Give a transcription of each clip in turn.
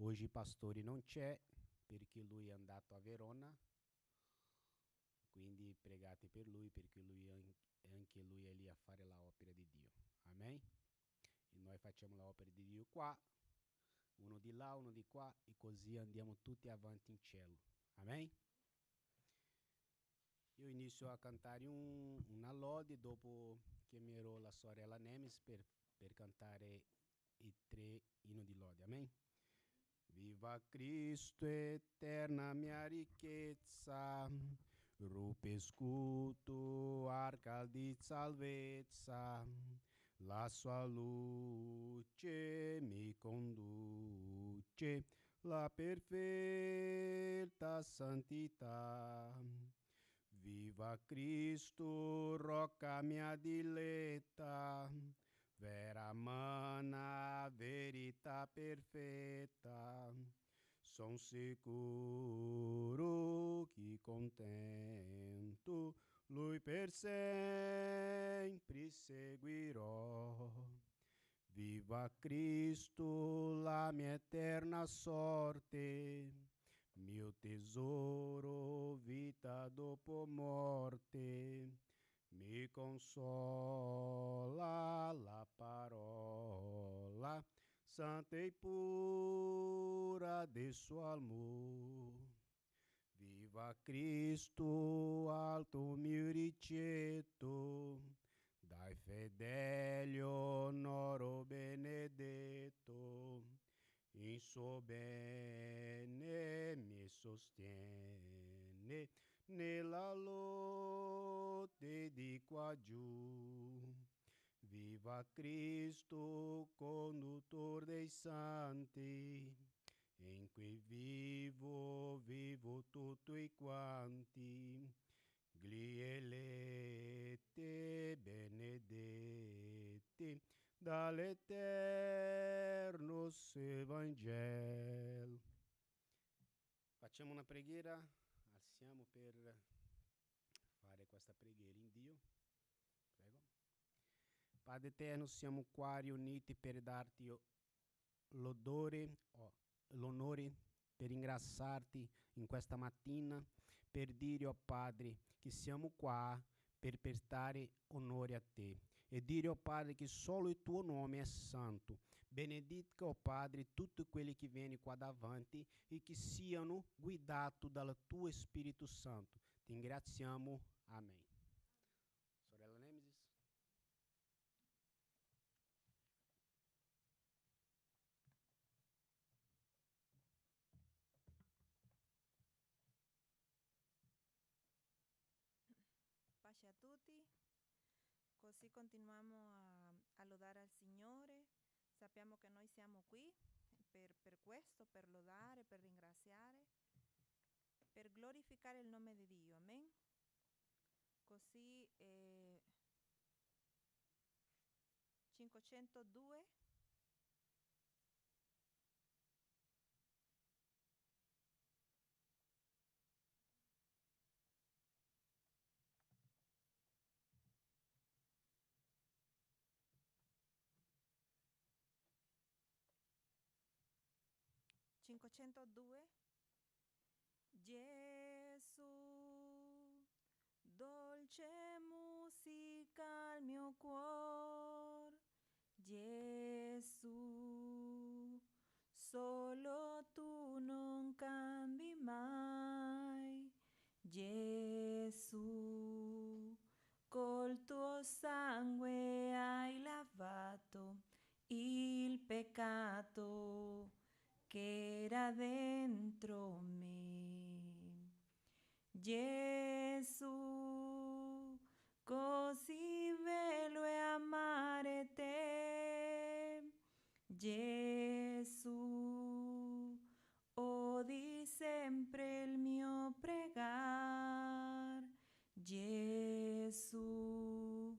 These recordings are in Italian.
Oggi il pastore non c'è perché lui è andato a Verona, quindi pregate per lui perché anche lui è lì a fare l'opera di Dio. Amen? E noi facciamo l'opera di Dio qua, uno di là, uno di qua e così andiamo tutti avanti in cielo. Amen? Io inizio a cantare una lode, dopo chiamerò la sorella Nemes per cantare i 3 inni di lode. Amen? Viva Cristo, eterna mia ricchezza, rupe scudo, arca di salvezza, la sua luce mi conduce, la perfetta santità. Viva Cristo, rocca mia diletta, vera mana, verità perfetta. Son sicuro che contento lui per sempre seguirò. Viva Cristo, la mia eterna sorte, mio tesoro, vita dopo morte, mi consola la parola santa e pura del suo amor. Viva Cristo, alto mio ricetto, dai fedeli onoro benedetto, in suo bene mi sostiene nella lotte di qua giù. Viva Cristo, conduttor dei santi, in cui vivo tutti quanti, gli eletti benedetti dall'eterno Evangelo. Facciamo una preghiera, alziamo per fare questa preghiera in Dio. Prego. Padre eterno, siamo qua riuniti per darti l'onore, per ringraziarti in questa mattina, per dire, oh Padre, che siamo qua per prestare onore a te e dire, oh Padre, che solo il tuo nome è santo. Benedica, oh Padre, tutti quelli che vengono qua davanti e che siano guidati dal tuo Spirito Santo. Ti ringraziamo. Amen. Sorella Nemesis. Pace a tutti, così continuiamo a lodare al Signore. Sappiamo che noi siamo qui per questo, per lodare, per ringraziare, per glorificare il nome di Dio. Amen. Così 502. Gesù, dolce musica al mio cuore. Gesù, solo tu non cambi mai. Gesù, col tuo sangue hai lavato il peccato che era dentro me. Gesù, così bello è amare te. Gesù, odi sempre il mio pregar. Gesù,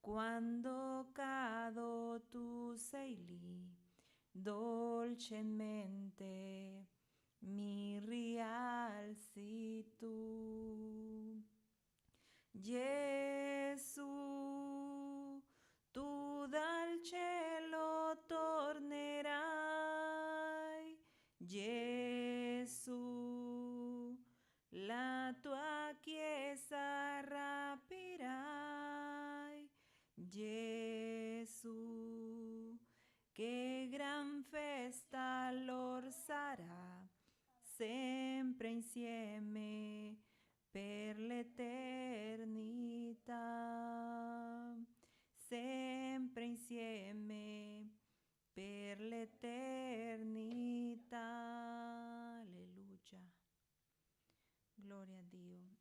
quando cado tu sei lì, dolcemente mi rialzi tu. Gesù, tu dal cielo tornerai. Gesù, la tua chiesa rapirai. Gesù, che gran festa lor sarà, sempre insieme per l'eternità, sempre insieme per l'eternità. Alleluia. Gloria a Dio.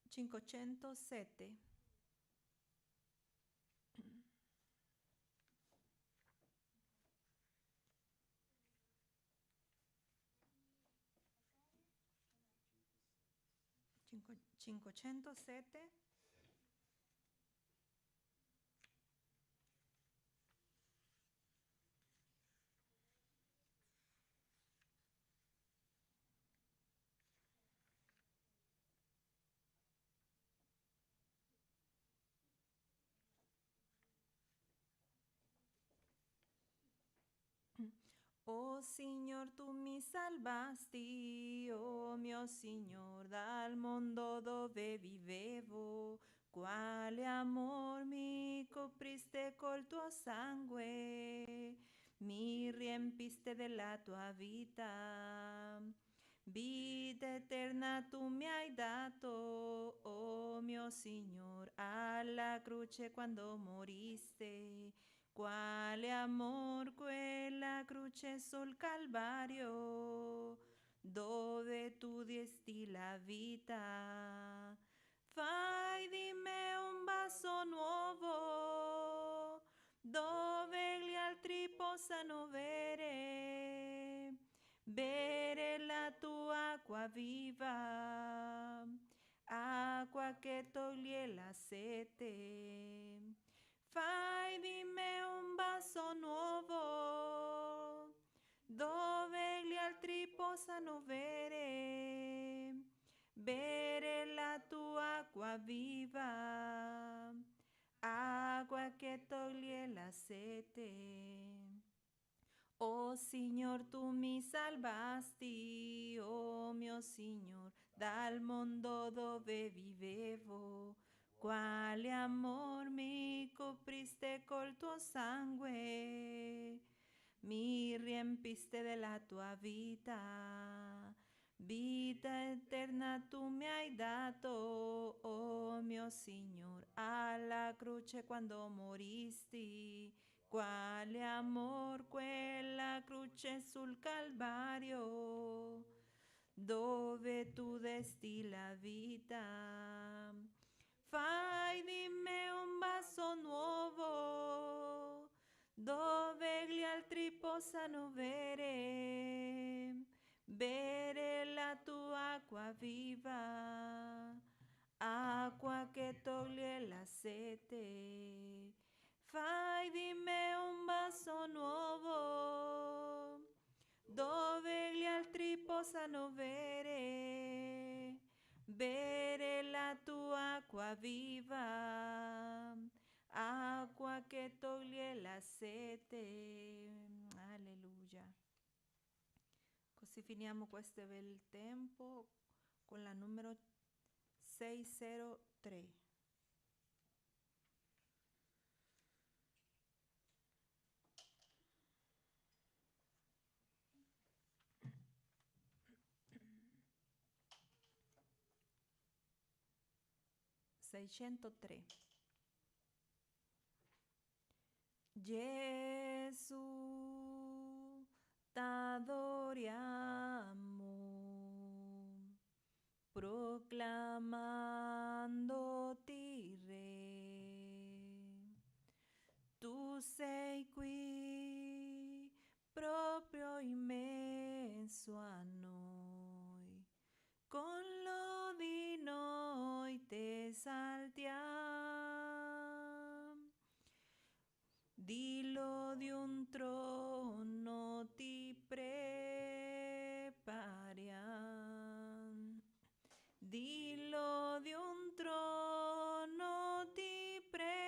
507. Cinco, 507. Oh Signor, tu mi salvasti, oh mio Signor, dal mondo dove vivevo. Quale amor mi copriste col tuo sangue, mi riempiste della tua vita. Vita eterna tu mi hai dato, oh mio Signor, alla croce quando moriste. Quale amor quella croce sul Calvario, dove tu diesti la vita. Fai di me un vaso nuovo, dove gli altri possano bere la tua acqua viva, acqua che toglie la sete. Fai di me un vaso nuovo, dove gli altri possano bere la tua acqua viva, acqua che toglie la sete. Oh Signor, tu mi salvasti, oh mio Signor, dal mondo dove vivevo. Quale amor mi copriste col tuo sangue, mi riempiste della tua vita. Vita eterna tu mi hai dato, oh mio Signor, alla croce quando moristi. Quale amor quella croce sul Calvario, dove tu desti la vita. Fai di me un vaso nuovo, dove gli altri possano bere la tua acqua viva, acqua che toglie la sete. Fai di me un vaso nuovo, dove gli altri possano bere la tua acqua viva, acqua che toglie la sete. Alleluia. Così finiamo questo bel tempo con la numero 603. Seicentottre. Gesù, t'adoriamo, proclamandoti Re. Tu sei qui, proprio in mezzo a noi, con lodi noi t'esaltiam. Dillo di un trono ti prepariam. Dillo di un trono ti prepariam.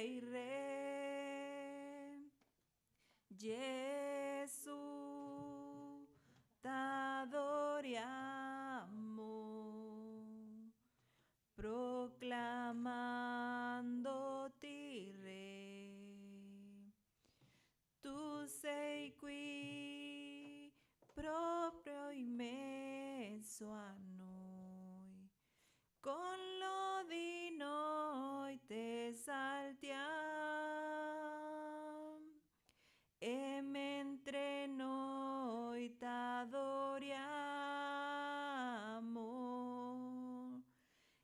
dei re. Gesù, t'adoriamo, proclamandoti re. Tu sei qui proprio in mezzo a noi, con lodi noi t'esaltiamo, e mentre noi t'adoriamo,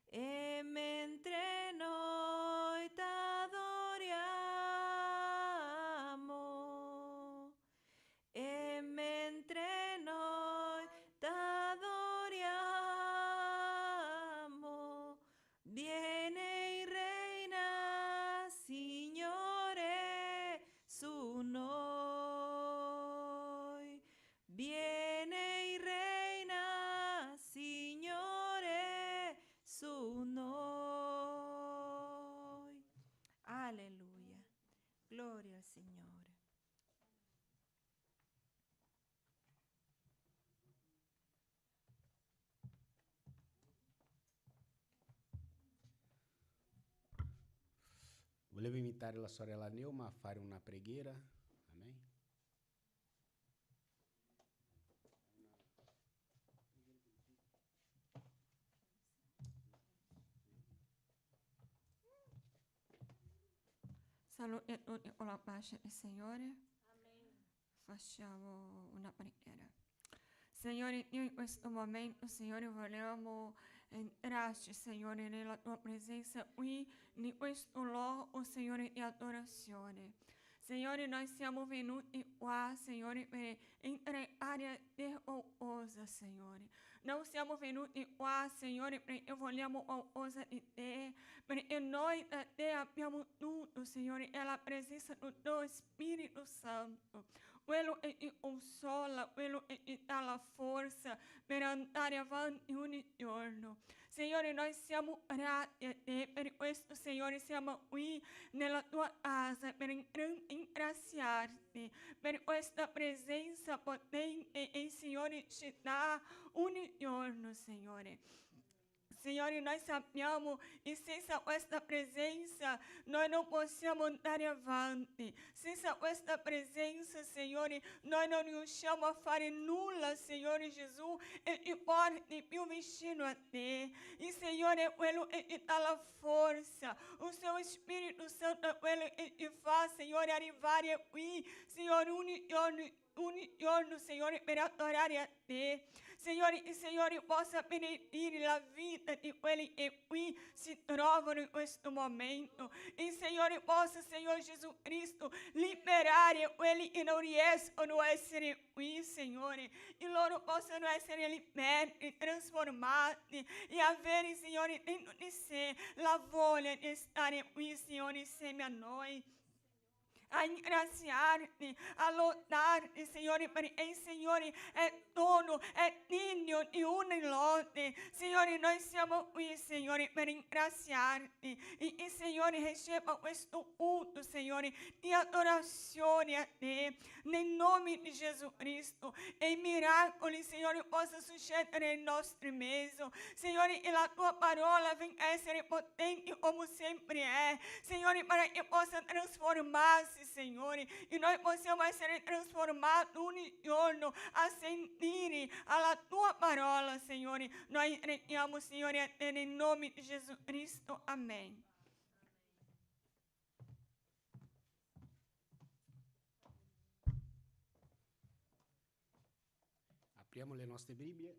e mentre noi t'adoriamo, e mentre noi t'adoriamo, viene e reina, Signore, su noi. Viene e reina, Signore, su noi. Alleluia. Gloria al Signore. Volevo invitare la sorella Neuma a fare una preghiera. Amen. Salute a tutti con la pace del Signore. Facciamo una preghiera. Signore, io in questo momento, Signore, vogliamo entrarci, Signore, nella tua presenza qui, in questo luogo, Signore, di adorazione. Signore, noi siamo venuti qua, Signore, per entregare a te qualcosa, Signore. Non siamo venuti qua, Signore, perché vogliamo qualcosa di te, perché noi da te abbiamo tutto, Signore, è la presenza del tuo Spirito Santo, quello che ti consola, quello che ti dà la forza per andare avanti ogni giorno. Signore, noi siamo grati a te, per questo, Signore, siamo qui nella tua casa per ringraziarti per questa presenza potente che il Signore ci dà ogni giorno, Signore. Signore, noi sappiamo che senza questa presenza noi non possiamo andare avanti. Senza questa presenza, Signore, noi non riusciamo a fare nulla, Signore Gesù, e ti porti più vicino a te. Il Signore è quello che ti dà la forza. Il suo Spirito Santo è quello che ti fa, Signore, arrivare qui, Signore, ogni giorno, Signore, per adorare a te. Signore, il Signore possa benedire la vita di quelli che qui si trovano in questo momento. Il Signore possa, Signore Gesù Cristo, liberare quelli che non riescono a essere qui, Signore. E loro possano essere liberti, trasformati e avere, Signore, dentro di sé la voglia di stare qui, Signore, insieme a noi. A ringraziarti, a lodarti, Signore, perché il Signore è dono, è degno di una lode. Signore, noi siamo qui, Signore, per ringraziarti. E il Signore riceva questo culto, Signore, di adorazione a te, nel nome di Gesù Cristo. E i miracoli, Signore, possano succedere nel nostro mezzo. Signore, e la tua parola venga a essere potente come sempre è. Signore, para che possa trasformarsi, Signore, e noi possiamo essere trasformati ogni giorno a sentire alla tua parola, Signore. Noi preghiamo, Signore, a te nel nome di Gesù Cristo. Amen. Apriamo le nostre Bibbie.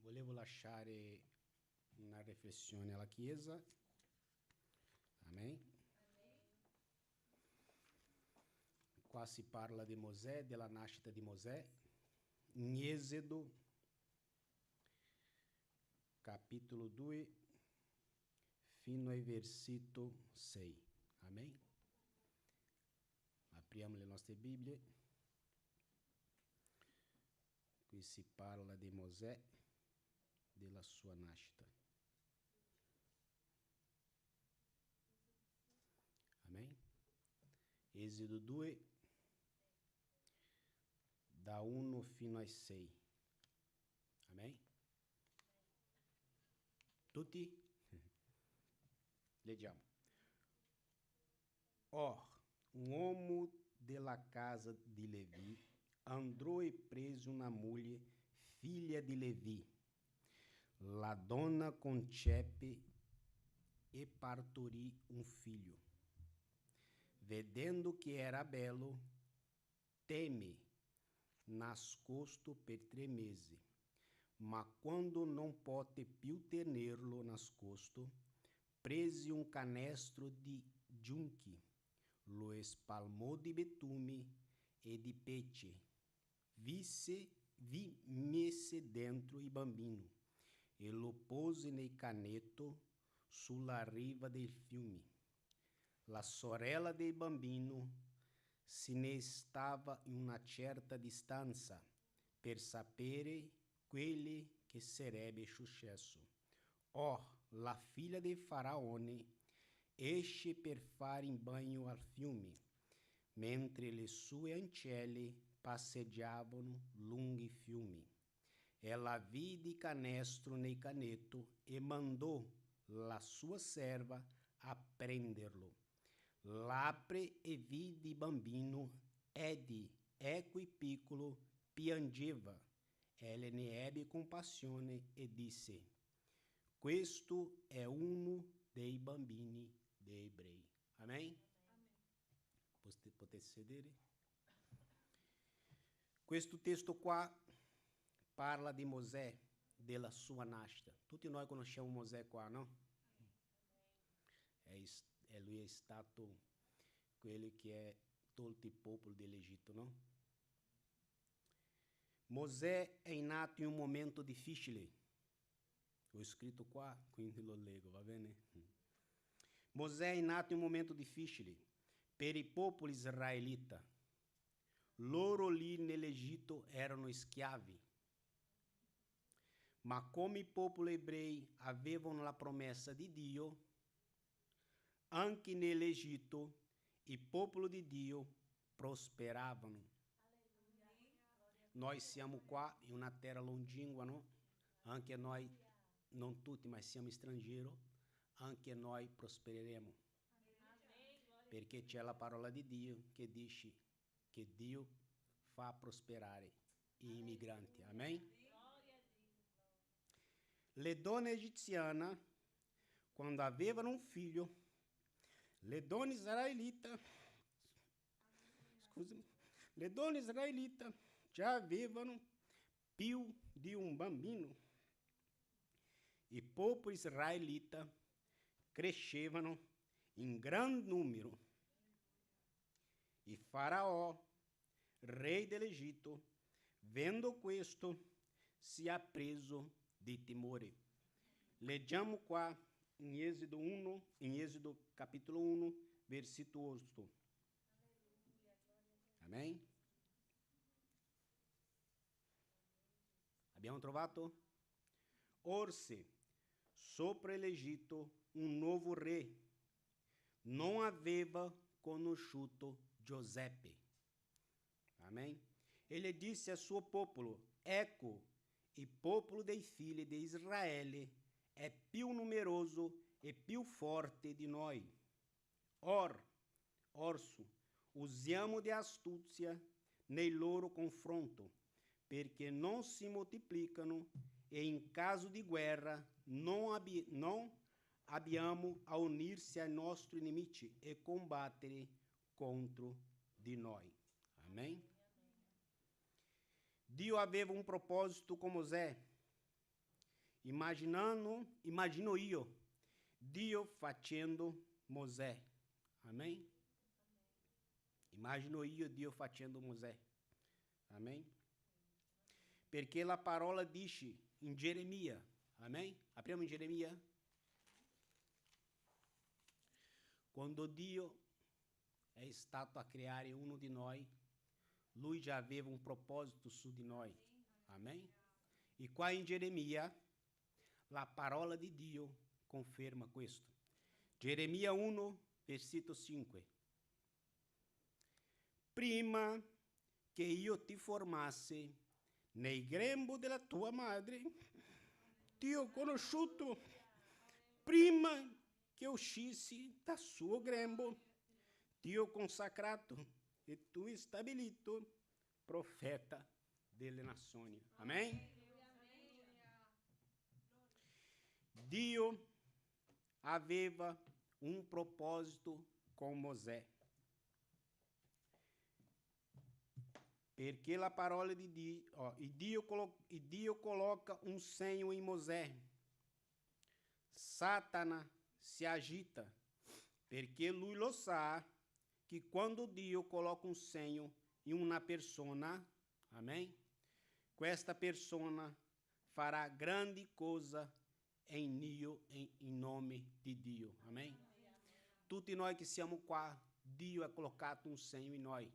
Volevo lasciare una riflessione alla Chiesa. Amen. Qua si parla di Mosè, della nascita di Mosè, in Esodo, capitolo 2, fino al versetto 6. Amen. Apriamo le nostre Bibbie. Qui si parla di Mosè, della sua nascita. Amen. Êxodo 2, da 1 fino a 6. Amém? Tutti? Leggiamo. Or, um homem de la casa de Levi andou e preso uma mulher, filha de Levi. La dona concepe e partorì um filho. Vedendo que era belo, teme, nascosto per 3 mesi. Ma quando não pode più tenerlo nascosto, prese um canestro di giunchi, lo espalmò di betume e di pece, vi messe dentro il bambino e lo pose nel canetto sulla riva del fiume. La sorella del bambino se ne stava in una certa distanza per sapere quello che sarebbe successo. Or, la figlia del faraone esce per fare in bagno al fiume, mentre le sue ancelle passeggiavano lungo il fiume. Ela vide il canestro nel canetto e mandò la sua serva a prenderlo. L'apre e vide il bambino ed ecco il piccolo piangeva. Ela ne ebbe compassione e disse: questo è uno dei bambini dei ebrei. Amém? Potete sedere? Questo testo qua parla di Mosè, della sua nascita. Tutti noi conosciamo Mosè qua, no? Lui è stato quello che è tolto il popolo dell'Egitto, no? Mosè è nato in un momento difficile. Ho scritto qua, quindi lo leggo, va bene? Mosè è nato in un momento difficile per il popolo israelita. Loro lì nell'Egitto erano schiavi. Ma come i popoli ebrei avevano la promessa di Dio, anche nell'Egitto il popolo di Dio prosperavano. Noi siamo qua in una terra longínqua, no? Anche noi, non tutti, ma siamo stranieri, anche noi prospereremo. Perché c'è la parola di Dio che dice che Dio fa prosperare gli immigranti. Amen? Le donne egiziane, quando avevano un figlio, le donne israelite già avevano più di un bambino. I popoli israelita crescevano in gran numero. Il faraò, re dell'Egitto, vendo questo, si è preso di timore. Leggiamo qua in Esodo capitolo 1, versículo 8. Amém? Abbiamo trovato? Orse, sopra l'Egitto un nuovo re. Non aveva conosciuto Giuseppe. Amém? Ele disse al suo popolo: ecco, il popolo dei figli di Israele è più numeroso e più forte di noi. Orso, usiamo di astuzia nel loro confronto, perché non si moltiplicano e in caso di guerra non abbiamo a unirsi ai nostri nemici e combattere contro di noi. Amém? Dio aveva un proposito con Mosè. Immagino io, Dio facendo Mosè. Amém? Immagino io Dio facendo Mosè. Amém? Perché la parola dice in Geremia. Amém? Apriamo in Geremia. Quando Dio è stato a creare uno di noi, Lui già aveva un proposito su di noi. Amém? E qua in Geremia, la parola di Dio conferma questo. Geremia 1, versículo 5. prima che io ti formasse nei grembo della tua madre, ti ho conosciuto prima che uscissi dal suo grembo, ti ho consacrato e tu hai stabilito profeta delle nazioni. Amém? Dio aveva un proposito con Mosè, perché la parola di Dio, Dio coloca un segno in Mosè. Satana si agita, perché lui lo sa che quando Dio coloca un segno in una persona, amém? Questa persona farà grandi cose in nome di Dio, amém? Tutti noi che siamo qua, Dio ha collocato un segno in noi,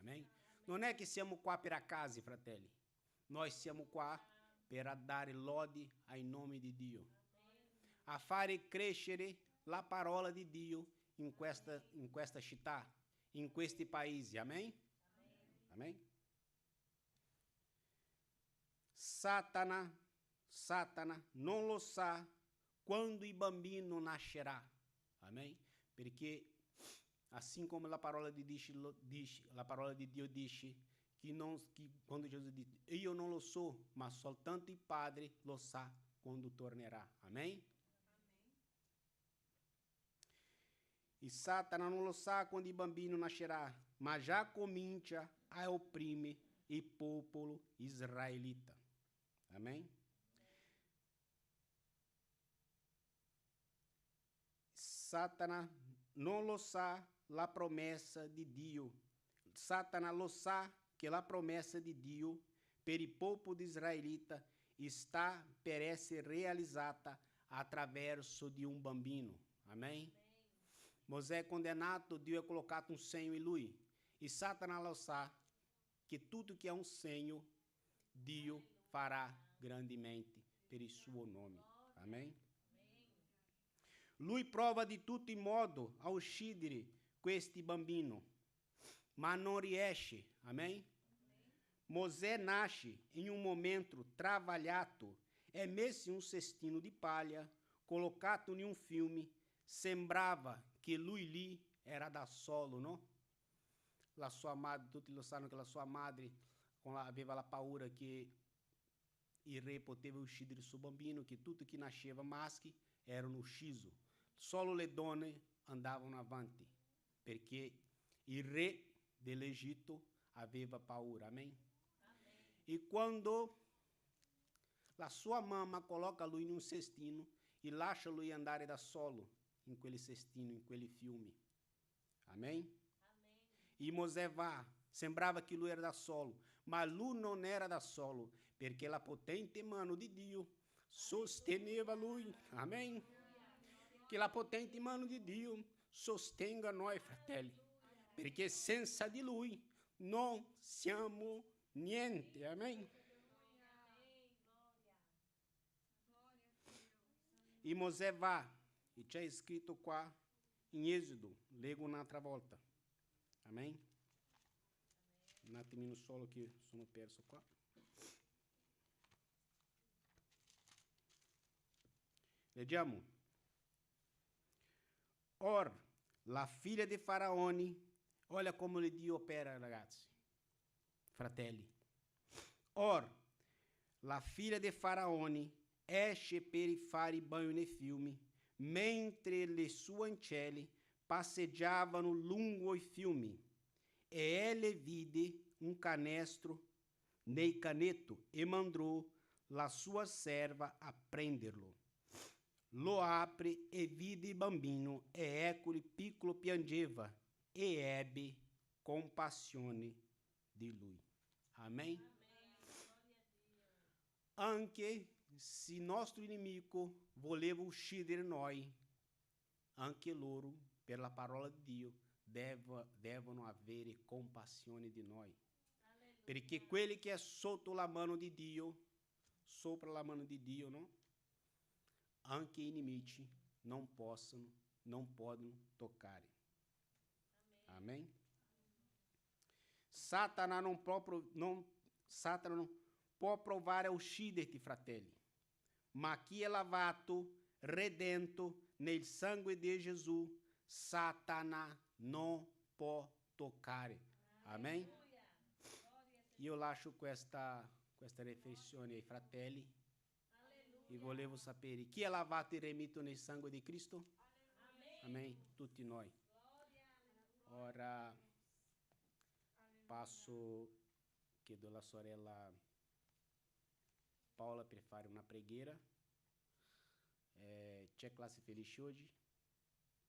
amém? Non è che siamo qua per acaso, fratelli, noi siamo qua per dare lode ai nomi di Dio, a fare crescere la parola di Dio in questa città, in questi paesi, amém? Amém? Satana non lo sa quando il bambino nascerà, amém? Perché assim como a parola de Dio dice que quando Jesus diz, io non lo so, ma soltanto il Padre lo sa quando tornerà, amém? E Satana non lo sa quando il bambino nascerà, ma già comincia a opprimere il popolo israelita. Amém? Satana non lo sa la promessa di Dio. Satana lo sa che la promessa di Dio per il popolo israelita está per essere realizzata attraverso di un bambino. Amém? Mosè quando è nato, Dio ha colocato un segno in lui. E Satana lo sa che tutto che è un segno, Dio farà grandemente per il suo nome. Amém? Lui prova di tutti i modi a uccidere questo bambino, ma non riesce. Amém? Mosè nasce in un momento travagliato, è messo in un cestino di paglia, collocato in un fiume, sembrava che lui lì era da solo, no? La sua madre, tutti lo sanno che la sua madre aveva la paura che il re poteva uccidere il suo bambino, che tutto che nasceva maschi erano uccisi. Solo le donne andavano avanti, perché il re dell'Egitto aveva paura. Amém? E quando la sua mamma coloca lui in un cestino e lascia lui andare da solo in quel cestino, in quel fiume. Amém? E Mosè va, sembrava che lui era da solo, ma lui non era da solo, perché la potente mano di Dio sosteneva lui. Amém? Che la potente mano di Dio sostenga noi, fratelli, perché senza di lui non siamo niente. Amém? E Mosè va, e c'è scritto qua in Esodo, leggo un'altra volta. Amém? Un attimino solo che sono perso qua. Leggiamo. Or, la figlia di Faraone, olha come Dio opera, ragazzi, fratelli. Or, la figlia di Faraone esce per fare bagno nei fiumi, mentre le sue ancelle passeggiavano lungo i fiumi, e ela vide un canestro nel canetto e mandò la sua serva a prenderlo. Lo apre e vide il bambino, e eccoli piccolo piangeva, e ebbe compassione di lui. Amém? Anche se nostro inimigo voleva uccidere noi, anche loro, per la parola di Dio, devono avere compassione di noi. Perché quelli che è sotto la mano di Dio, sopra la mano di Dio, no? Anche i nemici non possono toccare. Amém? Satana non può provare a ucciderti, fratelli, ma chi è lavato, redento nel sangue di Gesù, Satana non può toccare. Amen? Io lascio questa riflessione ai fratelli e volevo sapere chi è lavato e remito nel sangue di Cristo? Amen? Tutti noi. Ora chiedo alla sorella Paola per fare una preghiera. C'è classe felice oggi?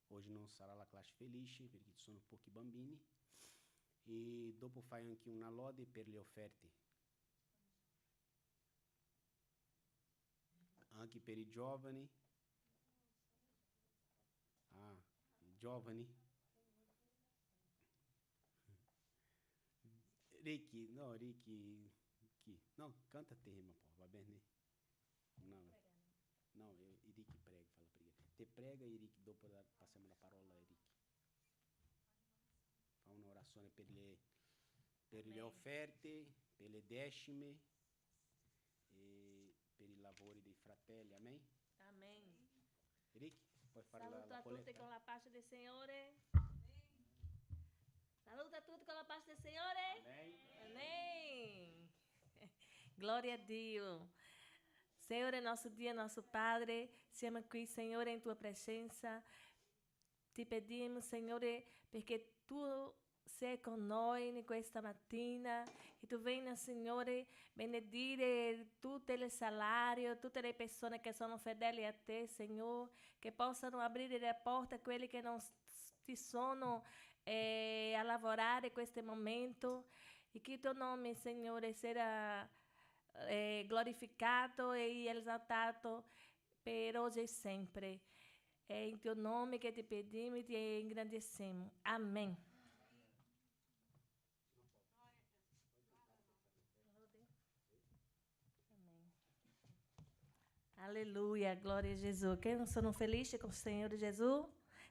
Oggi non sarà la classe felice perché ci sono pochi bambini. E dopo fai anche una lode per le offerte. Anche per i giovani. I giovani. Ricky, no, canta te, rima, pô, va bene? No, Ricky prega, fala preghiera. Te prega e Ricky, dopo passiamo la parola a Ricky. Fa una orazione per le offerte, per le decime e per i lavori dei fratelli, amen? Amen. Ricky, puoi fare Saluto la a tutti coletta? con la pace del Signore. Saluto a tutti con la pace del Signore. Amen. Amém. Glória a Dio. Senhor, nosso Dio, nosso Padre, siamo qui, Signore, in tua presenza. Ti pedimos, Signore, perché tu sei con noi in questa mattina e tu venha, Signore, benedire tutto il salario, tutte le persone che sono fedeli a te, Signore, che possano aprire le porte a quelli che non ci sono a lavorare in questo momento e che il tuo nome, Signore, sia glorificato e esaltato per oggi e sempre. È in tuo nome che ti pedimos e ti engrandecemos. Amém. Aleluia, glória a Jesus. Quem não sono felice com o Senhor Jesus?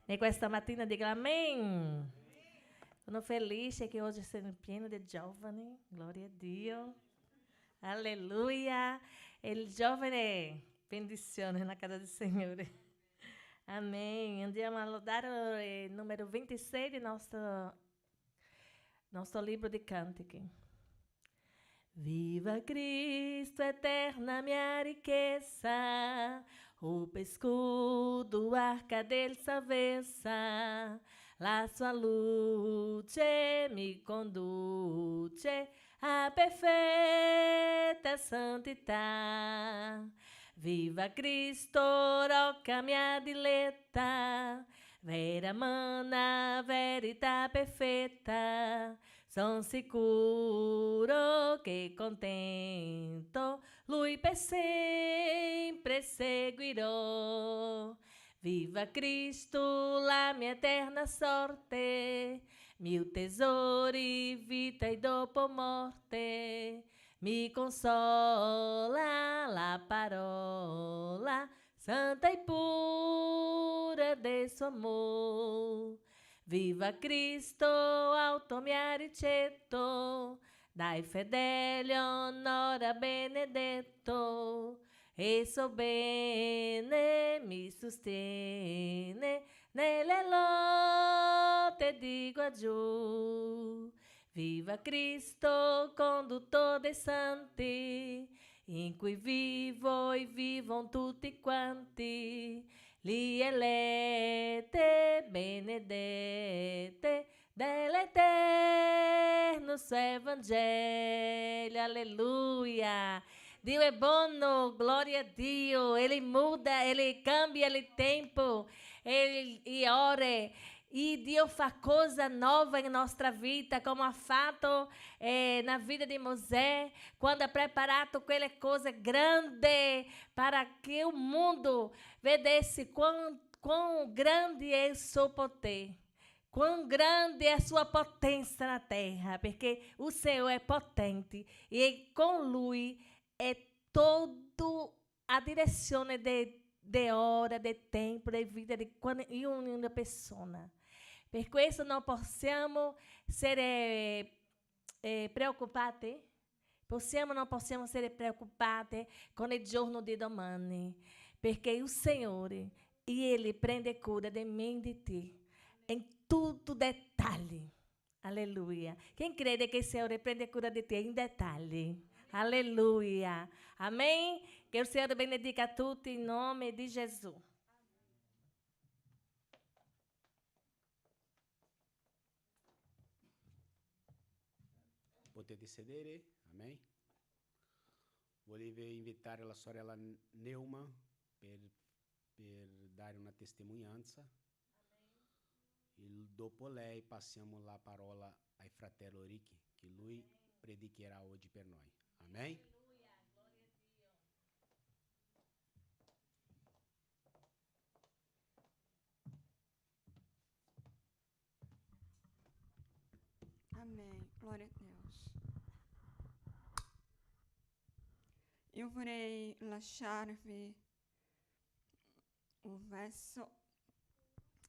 E questa mattina diga amém. Sono felice che oggi sono pieno di giovani. Gloria a Dio. Alleluia. Il giovane benedizione na casa del Signore. Amém. Andiamo a lodare il numero 26 del nostro libro di cantichi. Viva Cristo, eterna minha riqueza, o escudo, arca del salvezza, la sua luce mi conduce a perfeita santità. Viva Cristo, rocca mia diletta, vera mana, verità perfetta. Sono sicuro che contento Lui per sempre seguirò. Viva Cristo, la mia eterna sorte, mil tesori, vita e dopo morte. Mi consola la parola santa e pura del suo amor. Viva Cristo, alto mi ha ricetto, dai fedeli onora benedetto, e so bene mi sostiene nelle lotte di qua giù. Viva Cristo, condutto dei santi, in cui vivo e vivono tutti quanti, li elette, benedette, dell'eterno suo Evangelho, alleluia. Dio è buono, gloria a Dio, Ele muda, Ele cambia il tempo, e ore. E Dio fa cosa nova in nostra vita, come ha fatto na vida di Mosè, quando ha preparato quelle cose grandi para que o mundo vedesse quão grande é o seu poder, quão grande é a sua potência na terra, porque o Senhor é potente e com Lui é todo a direção de hora, de tempo, de vida de uma pessoa. Per questo non possiamo essere preoccupati? Possiamo o non possiamo essere preoccupati con il giorno di domani? Perché il Signore, Ele prende cura di me e di te, em tudo detalhe. Aleluia. Quem crede que o Senhor prende cura de ti em detalhe? Aleluia. Amém? Que o Senhor benedica a tutti em nome de Jesus. Potete sedere, amém? Volevo invitare la sorella Neuma per dare una testimonianza. Dopo lei passiamo la parola al fratello Ricky, che lui predicherà oggi per noi. Amém? Amém. Glória a Deus. Eu vorrei lasciarvi un verso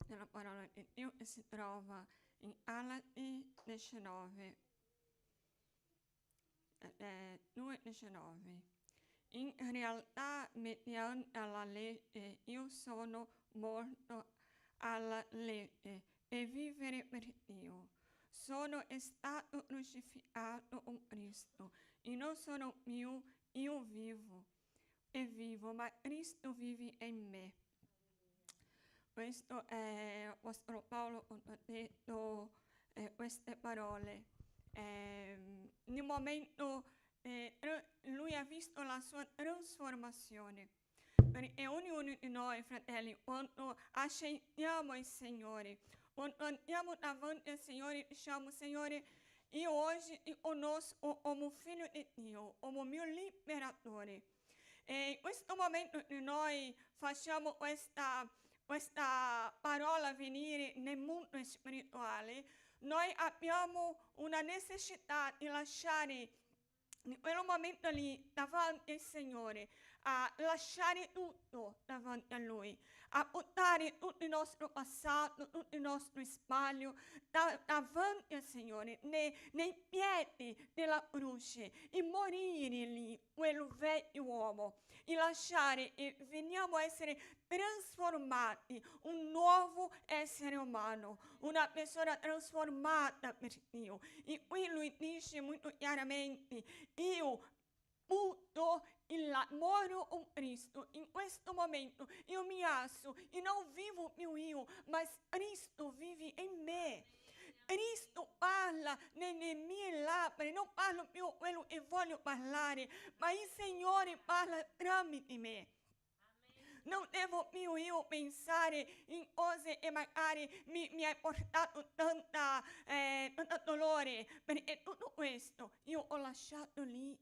della parola di Dio che si trova in Galati 19, 2:19. In realtà, mediante la legge, io sono morto alla legge e vivere per Dio. Sono stato crucificato con Cristo e non sono più io vivo, ma Cristo vive in me. Questo è l'Apostolo Paolo ha detto queste parole. Nel momento lui ha visto la sua trasformazione. E ognuno di noi, fratelli, quando accettiamo il Signore, quando andiamo davanti al Signore, diciamo: Signore, io oggi ti conosco come figlio di Dio, come mio liberatore. E in questo momento noi facciamo questa parola venire nel mondo spirituale. Noi abbiamo una necessità di lasciare in quel momento lì davanti al Signore, a lasciare tutto davanti a Lui, a buttare tutto il nostro passato, tutto il nostro sbaglio davanti al Signore, nei piedi della croce, e morire lì, quel vecchio uomo, e lasciare e veniamo a essere trasformati, un nuovo essere umano, una persona trasformata per Dio. E qui lui dice molto chiaramente: io butto moro con Cristo. In questo momento io mi alzo e non vivo più io, ma Cristo vive in me. Cristo parla nelle mie labbra, non parlo più quello che voglio parlare, ma il Signore parla tramite me. Non devo più io pensare in cose che magari mi ha portato tanta dolore, perché tutto questo io ho lasciato lì.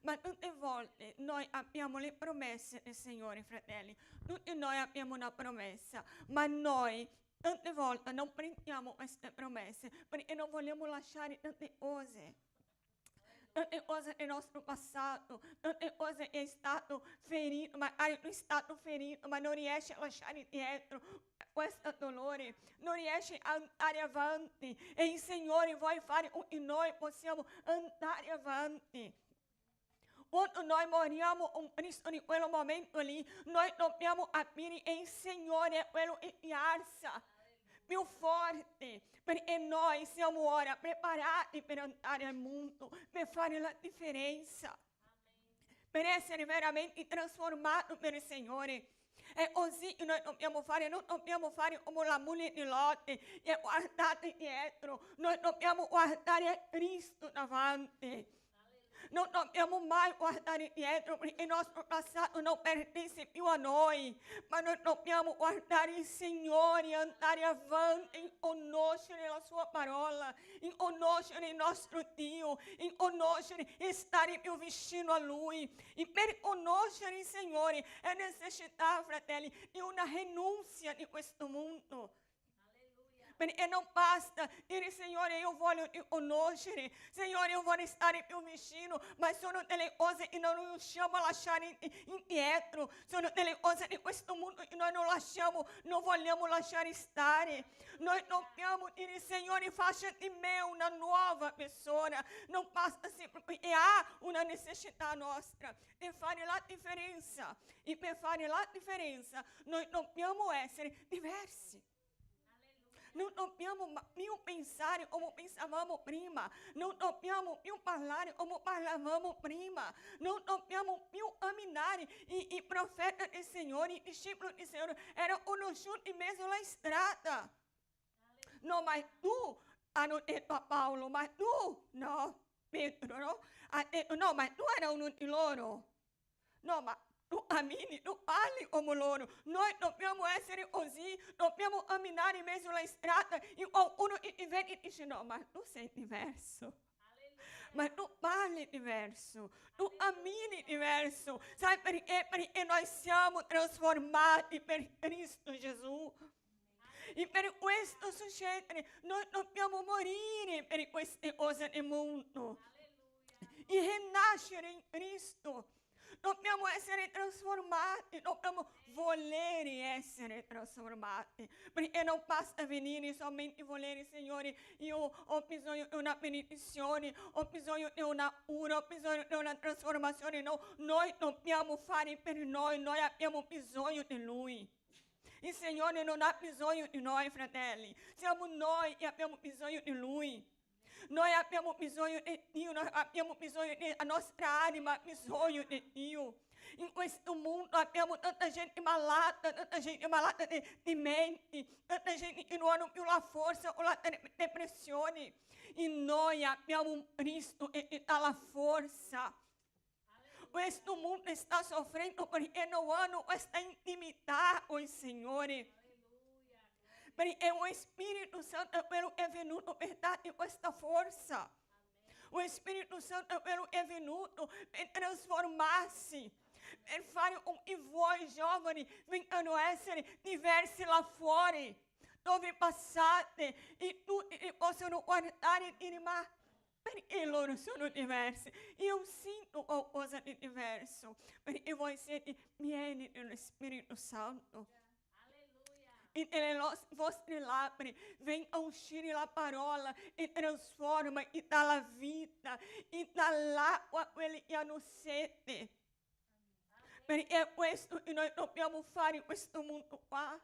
Ma tutte volte noi abbiamo le promesse del Signore, fratelli. Tutti noi abbiamo una promessa, ma noi tante volte non prendiamo queste promesse perché non vogliamo lasciare tante cose del nostro passato, tante cose che è stato ferito, magari lui è stato ferito, ma non riesce a lasciare dietro questo dolore, non riesce a andare avanti, e il Signore vuole fare con noi, possiamo andare avanti. Quando noi moriamo con Cristo in quel momento lì, noi dobbiamo capire che il Signore è quello che ti alza più forte, perché noi siamo ora preparati per andare al mondo, per fare la differenza, per essere veramente trasformati per il Signore. È così che noi dobbiamo fare, non dobbiamo fare come la moglie di Lot e guardate dietro, noi dobbiamo guardare a Cristo davanti. Non dobbiamo mai guardare dietro, perché il nostro passato non pertence più a noi, ma noi dobbiamo guardare il Signore, andare avanti in conoscere la sua parola, in conoscere il nostro Dio, in conoscere e stare più vicino a Lui. E per conoscere il Signore è necessità, fratelli, di una rinunzia di questo mondo. E não basta dire, Signore, io voglio ti conoscere, Signore, io voglio stare più vicino, ma sono delle cose che non riusciamo a lasciare indietro, sono delle cose di questo mondo che noi non vogliamo lasciare stare. Noi dobbiamo dire, Signore, faccia di me una nuova persona. Non basta sempre perché ha una necessità nostra di fare la differenza. E per fare la differenza noi dobbiamo essere diversi. Non dobbiamo più pensare come pensavamo prima, non dobbiamo più parlare come parlavamo prima, non dobbiamo più camminare. I profeti del Signore, i discepoli del Signore erano conosciuti in mezzo alla strada. No, ma tu, hanno detto a Paolo, ma tu, no, Pietro, no? Ha detto, no, ma tu eri uno di loro. No, ma tu cammini, tu parli come loro. Noi dobbiamo essere così, dobbiamo camminare in mezzo alla strada e qualcuno ti vede e dice, no, ma tu sei diverso. Ma tu parli diverso, tu cammini diverso. Sai perché? Perché noi siamo trasformati per Cristo Gesù. E per questo succede, noi dobbiamo morire per queste cose del mondo e rinascere in Cristo. Dobbiamo essere trasformati, dobbiamo volere essere trasformati, perché non basta venire somente volere, Signore, io ho bisogno di una benedizione, ho bisogno di una cura, ho bisogno di una trasformazione. No, noi dobbiamo fare per noi abbiamo bisogno di Lui. Il Signore non ha bisogno di noi, fratelli, siamo noi che abbiamo bisogno di Lui. Noi abbiamo bisogno di Dio, noi abbiamo bisogno della nostra anima, ha bisogno di Dio. In questo mondo abbiamo tanta gente malata di mente, tanta gente che non hanno più la forza o la depressione. E noi abbiamo un Cristo che dà la forza. Questo mondo sta soffrendo perché non hanno questa intimità con il Signore. Perché o Spirito Santo è quello che è venuto per darti questa forza. O Spirito Santo è quello che è venuto per trasformarsi, per fare con che voi giovani vengano a essere diversi là fuori, dove passate e tutti possono guardare e dire, ma perché loro sono diversi? Io sento qualcosa di diverso, perché voi siete pieni dello Spirito Santo. E nelle vostre labbra vem a uscire la parola e trasforma e dà la vita e dà l'acqua a quelli che hanno sete. Perché è questo che noi dobbiamo fare in questo mondo qua.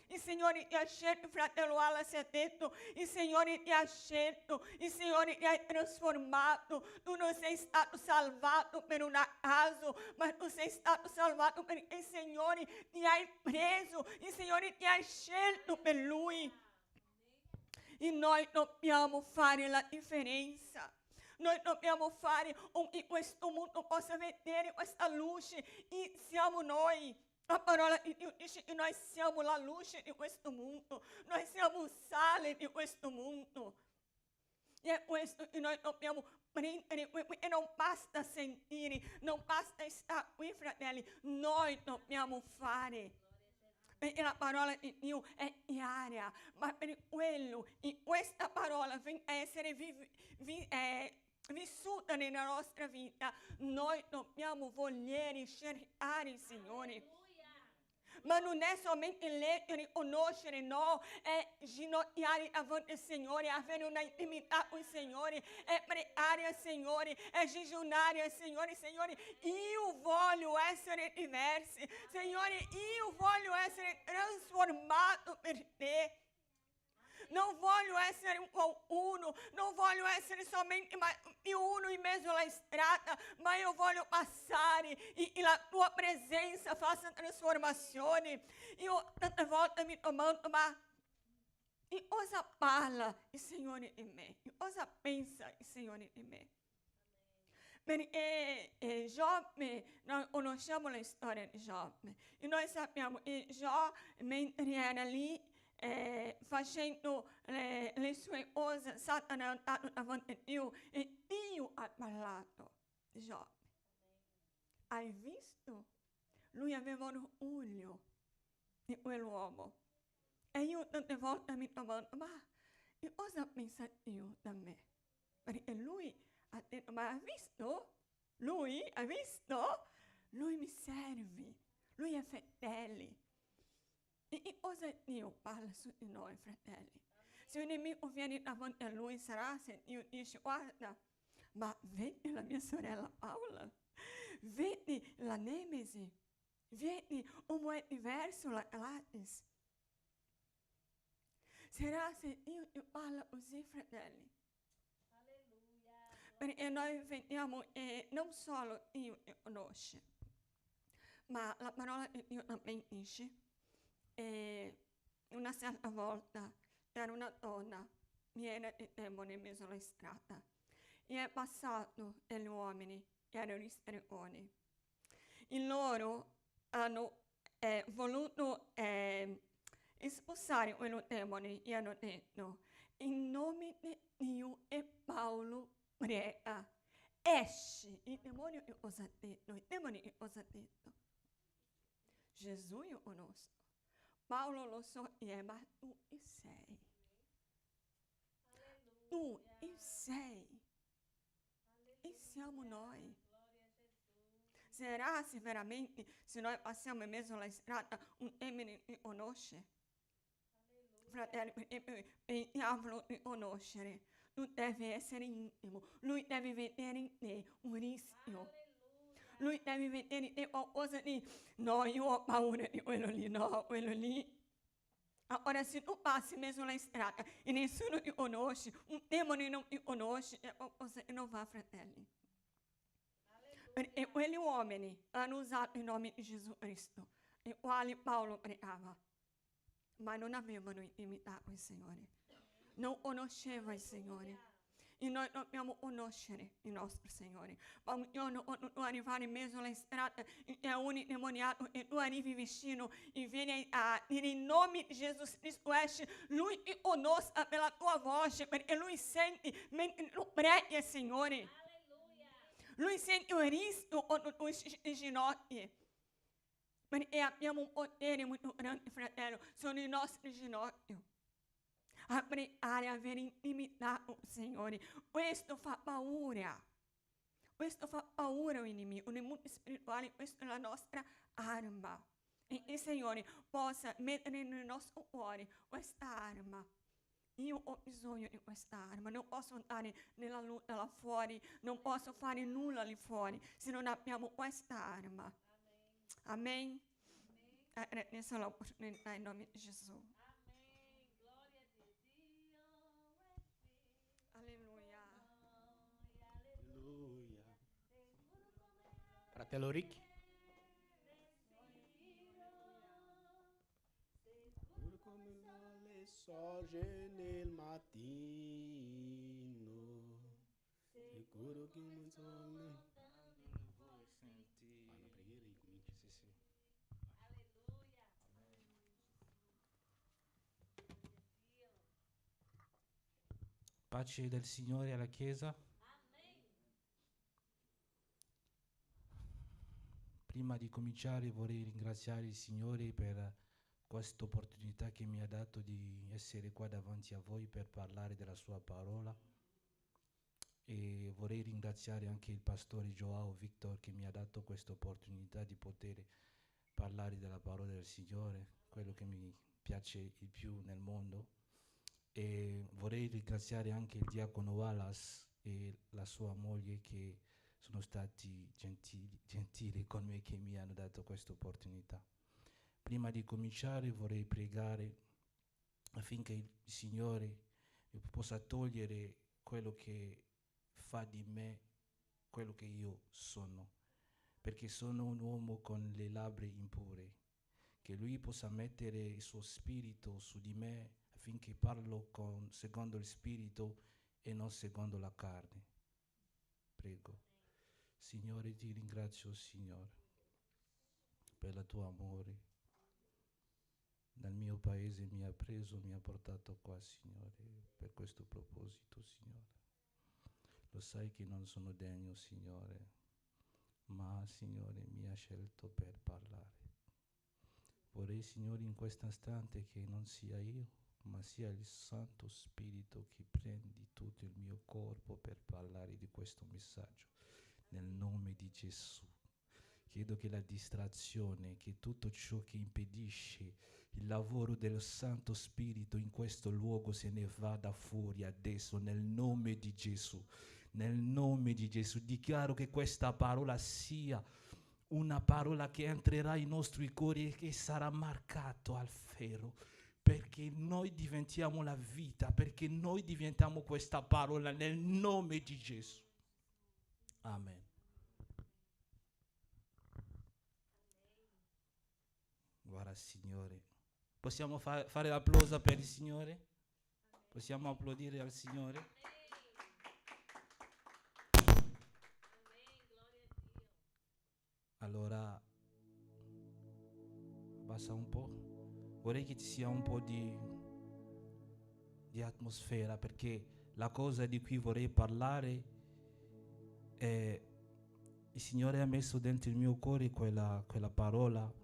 Il Signore ti ha scelto, fratello Ala si è detto, il Signore ti ha scelto, il Signore ti ha trasformato. Tu non sei stato salvato per un caso, ma tu sei stato salvato perché il Signore ti ha preso, il Signore ti ha scelto per Lui. E noi dobbiamo fare la differenza. Noi dobbiamo fare che questo mondo possa vedere questa luce e siamo noi. La parola di Dio dice che noi siamo la luce di questo mondo, noi siamo il sale di questo mondo. E è questo che noi dobbiamo prendere, e non basta sentire, non basta stare qui, fratelli, noi dobbiamo fare. Perché la parola di Dio è chiara, ma per quello, in questa parola viene a essere vissuta nella nostra vita, noi dobbiamo volere cercare il Signore. Ma non è solamente leggere, conoscere, no, è ginocchiare davanti al Signore, avere una intimità con il Signore, è pregare al Signore, è digiunare al Signore. Signore, io voglio essere diverso, Signore, io voglio essere trasformato per te. Non voglio essere un qualcuno, non voglio essere solamente più uno in mezzo alla strada, ma io voglio passare e la tua presenza faccia trasformazione. Io tante volte mi domando, ma e cosa parla il Signore in me? E cosa pensa il Signore in me? Perché Giobbe, noi conosciamo la storia di Giobbe e noi sappiamo che Giobbe, mentre era lì, facendo le sue cose, Satana è andato davanti a Dio e Dio ha parlato. Giobbe, hai visto? Lui aveva orgoglio di quell'uomo. E io tante volte mi domando, ma E cosa pensa Dio da me? Perché lui ha detto, ma ha visto? Lui ha visto? Lui mi serve, lui è fedele. E cosa Dio parla su di noi, fratelli? Se un nemico viene davanti a lui, sarà se Dio dice, guarda, ma vedi la mia sorella Paola, vedi la Nemesi, vedi come è diverso la Gladys. Sarà se Dio ti parla così, fratelli? Perché noi vediamo che non solo Dio ti conosce, ma la parola di Dio también dice, una certa volta era una donna piena di demoni in mezzo alla strada e è passato degli uomini che erano stregoni. E loro hanno voluto espulsare quei demoni e hanno detto, in nome di Dio e Paolo prega, esci. Il demonio che cosa ha detto? Il demone che cosa ha detto? Gesù io conosco, Paolo lo so, ma tu chi sei? Tu chi sei? E siamo noi. Sarà se veramente, se noi passiamo in mezzo alla strada, un demone ti conosce? Fratelli, il diavolo ti conoscere. Tu devi essere intimo, lui deve vedere in te un rischio. Lui deve vedere in te qualcosa di, no, io ho paura di quello lì, no, quello lì. Ora se tu passi in mezzo alla strada e nessuno ti conosce, un demone non ti conosce, è qualcosa che non va, fratelli. Perché quegli uomini hanno usato il nome di Gesù Cristo, i quali Paolo pregava, ma non avevano intimità con il Signore, non conoscevano il Signore. E noi dobbiamo conoscere il nostro Signore. Ma un giorno quando tu arrivi in mezzo alla strada e è un indemoniato e tu arrivi vicino e vieni a dire in nome di Gesù Cristo esce, lui ti conosce per la tua voce, perché lui sente mentre tu preghi il Signore. Lui sente il rischio quando tu ci ginocchi. Perché abbiamo un potere molto grande, fratello, sono i nostri ginocchi. A pregare, a avere intimità con il Signore. Questo fa paura. Questo fa paura al nemico. Nel mondo spirituale questa è la nostra arma. E il Signore possa mettere nel nostro cuore questa arma. Io ho bisogno di questa arma, non posso andare nella lotta là fuori, non posso fare nulla lì fuori se non abbiamo questa arma. Amen. Adesso l'opportunità in nome di Gesù. Alleluia. Alleluia. Fratello Ricky. Pur come le sorge nel mattino, sicuro che non sono. Fai una preghiera e cominci, sì, sì. Pace del Signore alla Chiesa. Prima di cominciare vorrei ringraziare il Signore per questa opportunità che mi ha dato di essere qua davanti a voi per parlare della sua parola. E vorrei ringraziare anche il pastore Joao Victor che mi ha dato questa opportunità di poter parlare della parola del Signore, quello che mi piace di più nel mondo. E vorrei ringraziare anche il diacono Wallace e la sua moglie che sono stati gentili con me, che mi hanno dato questa opportunità. Prima di cominciare vorrei pregare affinché il Signore possa togliere quello che fa di me quello che io sono, perché sono un uomo con le labbra impure, che Lui possa mettere il suo spirito su di me affinché parlo secondo il spirito e non secondo la carne. Prego. Signore, ti ringrazio, Signore, per il tuo amore. Dal mio paese mi ha preso, mi ha portato qua, Signore, per questo proposito, Signore. Lo sai che non sono degno, Signore, ma, Signore, mi ha scelto per parlare. Vorrei, Signore, in questo istante che non sia io, ma sia il Santo Spirito che prendi tutto il mio corpo per parlare di questo messaggio. Nel nome di Gesù. Chiedo che la distrazione, che tutto ciò che impedisce il lavoro del Santo Spirito in questo luogo se ne vada fuori adesso, nel nome di Gesù. Nel nome di Gesù dichiaro che questa parola sia una parola che entrerà nei nostri cuori e che sarà marcato al ferro, perché noi diventiamo la vita, perché noi diventiamo questa parola nel nome di Gesù. Amen. Guarda Signore, possiamo fare l'applauso per il Signore? Possiamo applaudire al Signore? Allora, abbassa un po'. Vorrei che ci sia un po' di atmosfera, perché la cosa di cui vorrei parlare è il Signore ha messo dentro il mio cuore quella parola,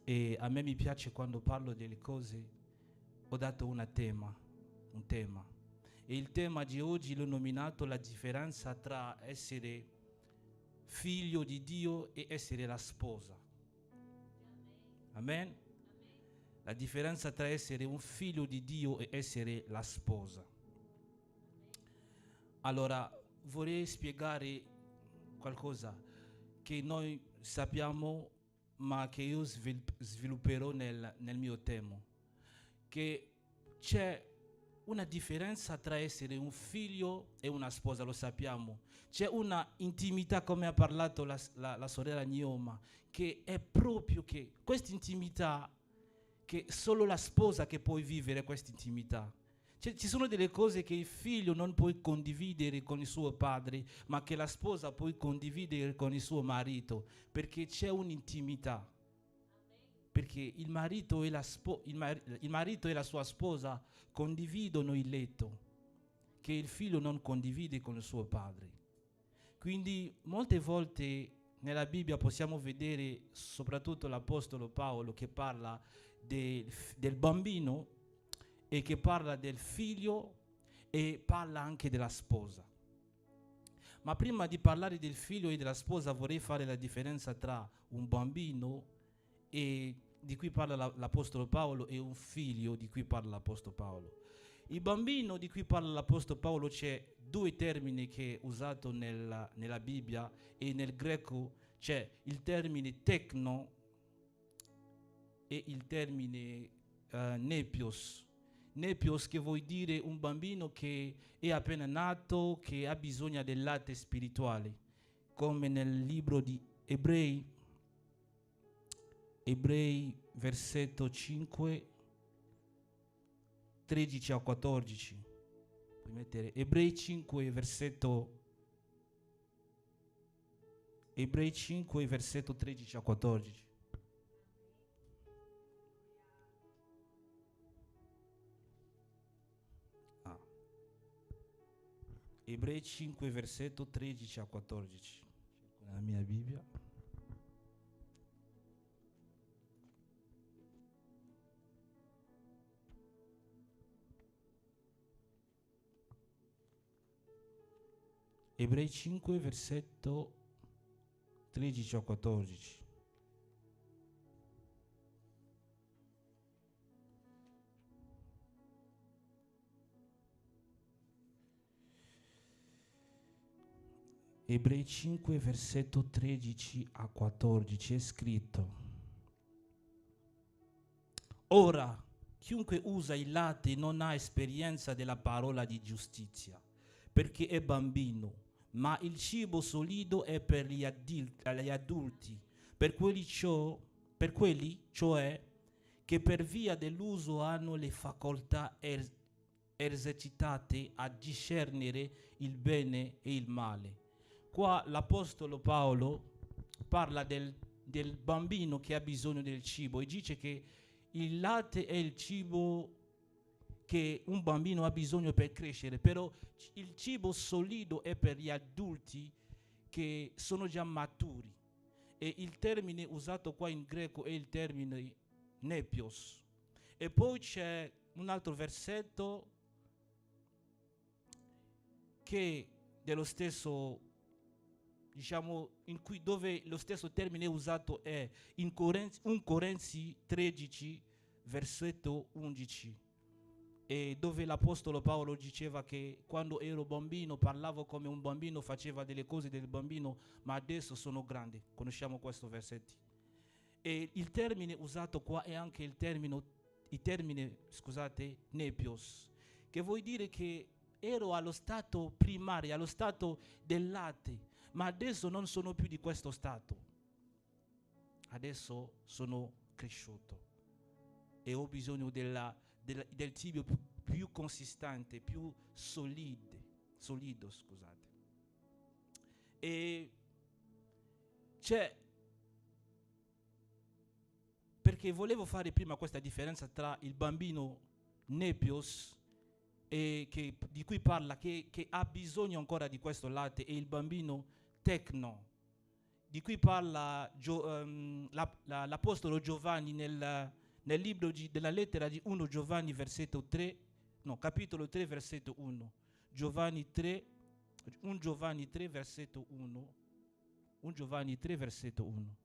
e a me mi piace quando parlo delle cose. Ho dato un tema, e il tema di oggi l'ho nominato la differenza tra essere figlio di Dio e essere la sposa. Amen? La differenza tra essere un figlio di Dio e essere la sposa. Allora, vorrei spiegare qualcosa che noi sappiamo, ma che io svilupperò nel mio tema, che c'è una differenza tra essere un figlio e una sposa, lo sappiamo. C'è una intimità, come ha parlato la sorella Nioma, che è proprio che questa intimità, che solo la sposa che può vivere questa intimità. Ci sono delle cose che il figlio non può condividere con il suo padre, ma che la sposa può condividere con il suo marito, perché c'è un'intimità. Perché il marito e la sua sposa condividono il letto, che il figlio non condivide con il suo padre. Quindi molte volte nella Bibbia possiamo vedere soprattutto l'Apostolo Paolo che parla del bambino, e che parla del figlio, e parla anche della sposa. Ma prima di parlare del figlio e della sposa vorrei fare la differenza tra un bambino di cui parla l'Apostolo Paolo e un figlio di cui parla l'Apostolo Paolo. Il bambino di cui parla l'Apostolo Paolo, c'è due termini che è usato nella Bibbia, e nel greco c'è il termine tekno e il termine nepios. Nepios, che vuol dire un bambino che è appena nato, che ha bisogno del latte spirituale, come nel libro di Ebrei versetto 5, 13 a 14. Puoi mettere Ebrei 5 versetto 13 a 14. Ebrei 5 versetto 13 a 14. La mia Bibbia. Ebrei 5 versetto 13 a 14. Ebrei 5 versetto 13 a 14 è scritto: ora chiunque usa il latte non ha esperienza della parola di giustizia, perché è bambino, ma il cibo solido è per gli adulti, per quelli cioè che per via dell'uso hanno le facoltà esercitate a discernere il bene e il male. Qua l'Apostolo Paolo parla del bambino che ha bisogno del cibo, e dice che il latte è il cibo che un bambino ha bisogno per crescere, però il cibo solido è per gli adulti che sono già maturi, e il termine usato qua in greco è il termine nepios. E poi c'è un altro versetto che dello stesso, diciamo, dove lo stesso termine usato è in 1 Corinzi 13, versetto 11, e dove l'Apostolo Paolo diceva che quando ero bambino parlavo come un bambino, faceva delle cose del bambino, ma adesso sono grande. Conosciamo questo versetto. E il termine usato qua è anche il termine, nepios, che vuol dire che ero allo stato primario, allo stato del latte, ma adesso non sono più di questo stato. Adesso sono cresciuto e ho bisogno del cibo più consistente, più solido, scusate. E perché volevo fare prima questa differenza tra il bambino nepios di cui parla, che ha bisogno ancora di questo latte, e il bambino tecno, di cui parla l'Apostolo Giovanni nel libro della lettera di 1 Giovanni capitolo 3 versetto 1. 1 Giovanni 3 versetto 1. 1 Giovanni 3 versetto 1.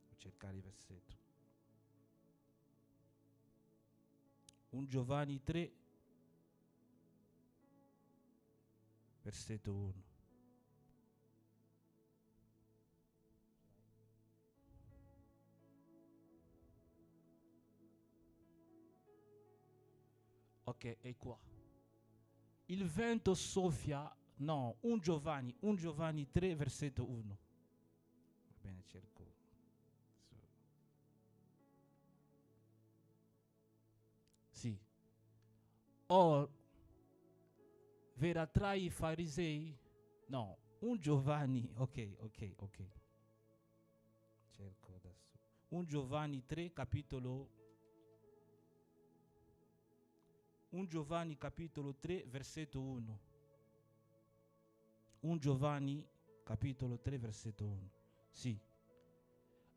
Devo cercare il versetto. 1 Giovanni 3 versetto 1. Ok, è qua. Il vento soffia, 1 Giovanni 3 versetto 1. Va bene, cerco. Sì. Or verrà tra i farisei? No, 1 Giovanni, ok. Cerco adesso. 1 Giovanni 3 capitolo 1 Giovanni capitolo 3 versetto 1. 1 Giovanni capitolo 3 versetto 1. Sì.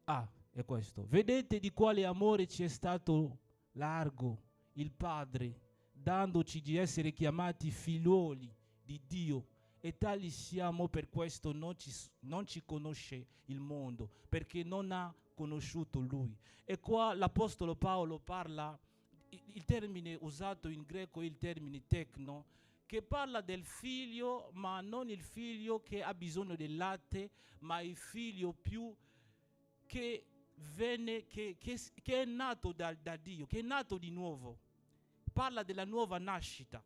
È questo. Vedete di quale amore ci è stato largo il Padre, dandoci di essere chiamati figliuoli di Dio, e tali siamo. Per questo non ci conosce il mondo, perché non ha conosciuto Lui. E qua l'Apostolo Paolo parla, il termine usato in greco è il termine tecno, che parla del figlio, ma non il figlio che ha bisogno del latte, ma il figlio più che è nato da Dio, che è nato di nuovo. Parla della nuova nascita.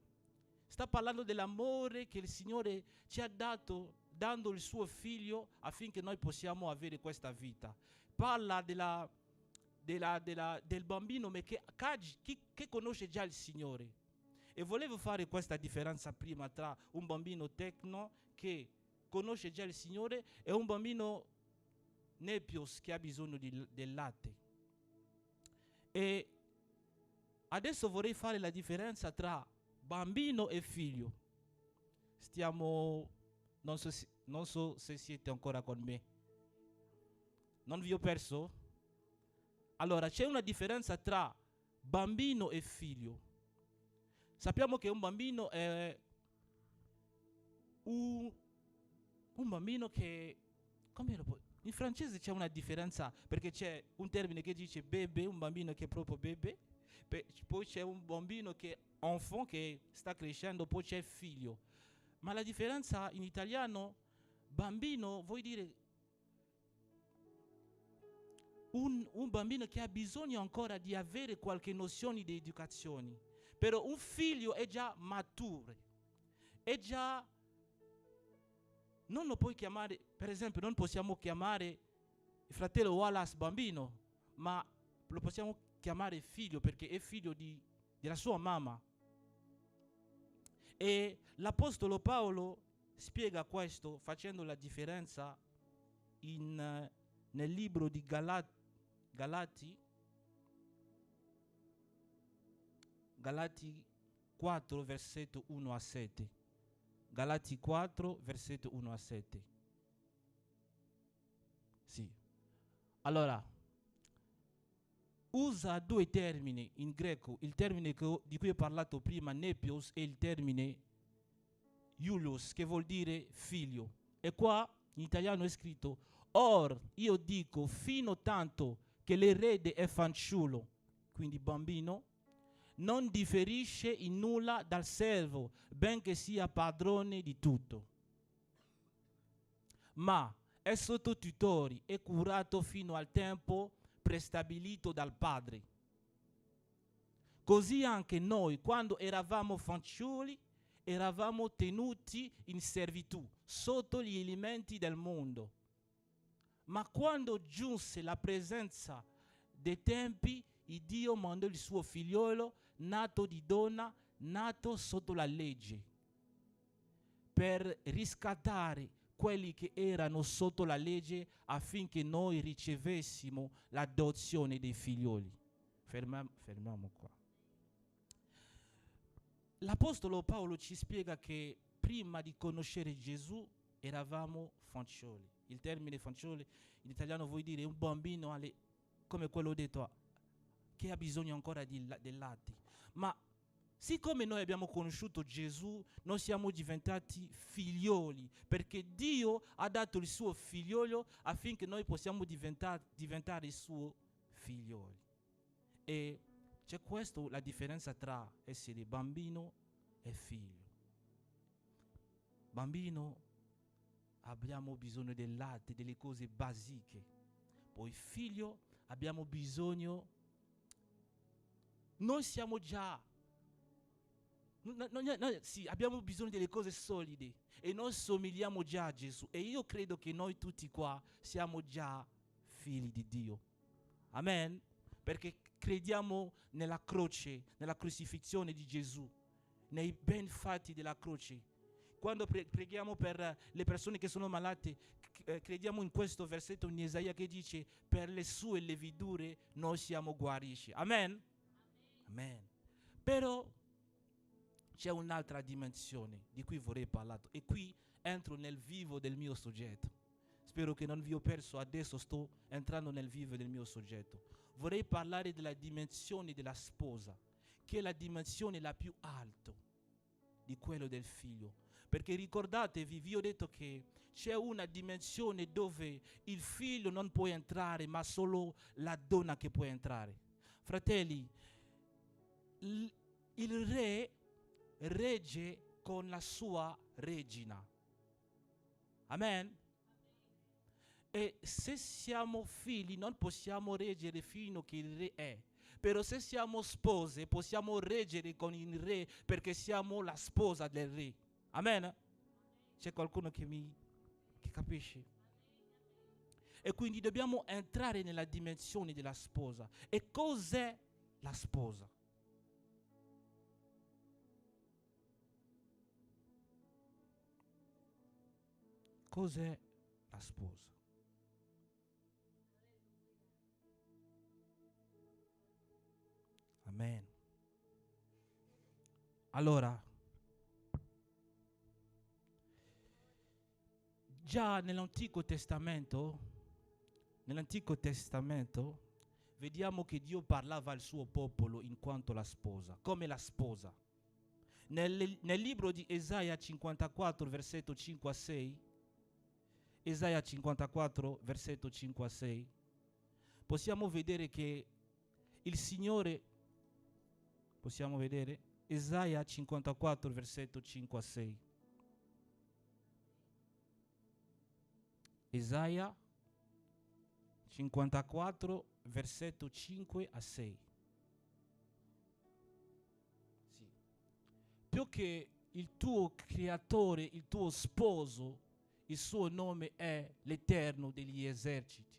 Sta parlando dell'amore che il Signore ci ha dato, dando il suo figlio affinché noi possiamo avere questa vita. Parla del bambino che conosce già il Signore. E volevo fare questa differenza prima tra un bambino tecno che conosce già il Signore e un bambino nepios che ha bisogno del latte. E adesso vorrei fare la differenza tra bambino e figlio. Non so se siete ancora con me. Non vi ho perso? Allora, c'è una differenza tra bambino e figlio. Sappiamo che un bambino è un bambino che, in francese c'è una differenza, perché c'è un termine che dice bébé, un bambino che è proprio bébé, poi c'è un bambino che è enfant, che sta crescendo, poi c'è figlio. Ma la differenza in italiano, bambino vuol dire un bambino che ha bisogno ancora di avere qualche nozione di educazione. Però un figlio è già maturo, è già, non lo puoi chiamare, per esempio non possiamo chiamare il fratello Wallace bambino, ma lo possiamo chiamare figlio, perché è figlio della sua mamma. E l'Apostolo Paolo spiega questo facendo la differenza nel libro di Galati 4 versetto 1 a 7. Galati 4 versetto 1 a 7. Sì. Allora, usa due termini in greco, il termine di cui ho parlato prima, nepios, e il termine iulios, che vuol dire figlio. E qua in italiano è scritto: or io dico fino tanto che l'erede è fanciullo, quindi bambino, non differisce in nulla dal servo, benché sia padrone di tutto, ma è sotto tutori e curato fino al tempo prestabilito dal Padre. Così anche noi, quando eravamo fanciulli, eravamo tenuti in servitù sotto gli elementi del mondo. Ma quando giunse la presenza dei tempi, il Dio mandò il suo figliolo, nato di donna, nato sotto la legge, per riscattare quelli che erano sotto la legge, affinché noi ricevessimo l'adozione dei figlioli. Fermiamo qua. L'Apostolo Paolo ci spiega che prima di conoscere Gesù eravamo fanciulli. Il termine fanciulli in italiano vuol dire un bambino come quello detto, che ha bisogno ancora del latte. Ma siccome noi abbiamo conosciuto Gesù, noi siamo diventati figlioli, perché Dio ha dato il suo figliolo affinché noi possiamo diventare i suoi figlioli. E c'è questa la differenza tra essere bambino e figlio. Bambino abbiamo bisogno del latte, delle cose basiche. Poi figlio abbiamo bisogno, noi siamo già, sì, abbiamo bisogno delle cose solide e noi somigliamo già a Gesù. E io credo che noi tutti qua siamo già figli di Dio. Amen? Perché crediamo nella croce, nella crucifissione di Gesù, nei benfatti della croce. Quando preghiamo per le persone che sono malate, crediamo in questo versetto in Isaia che dice: per le sue levidure noi siamo guariti. Amen? Amen. Però c'è un'altra dimensione di cui vorrei parlare, e qui entro nel vivo del mio soggetto. Spero che non vi ho perso, adesso sto entrando nel vivo del mio soggetto. Vorrei parlare della dimensione della sposa, che è la dimensione la più alta di quello del figlio. Perché ricordatevi, vi ho detto che c'è una dimensione dove il figlio non può entrare, ma solo la donna che può entrare. Fratelli, il re regge con la sua regina. Amen? E se siamo figli non possiamo reggere fino a che il re è. Però se siamo spose possiamo reggere con il re, perché siamo la sposa del re. Amen? C'è qualcuno che capisce? E quindi dobbiamo entrare nella dimensione della sposa. E cos'è la sposa? Cos'è la sposa? Amen. Allora, già nell'Antico Testamento, vediamo che Dio parlava al suo popolo in quanto la sposa, come la sposa. Nel libro di Isaia 54, versetto 5 a 6, Isaia 54, versetto 5 a 6, possiamo vedere che il Signore, possiamo vedere, Isaia 54, versetto 5 a 6. Isaia 54, versetto 5 a 6. Sì. Più che il tuo creatore, il tuo sposo, il suo nome è l'Eterno degli eserciti.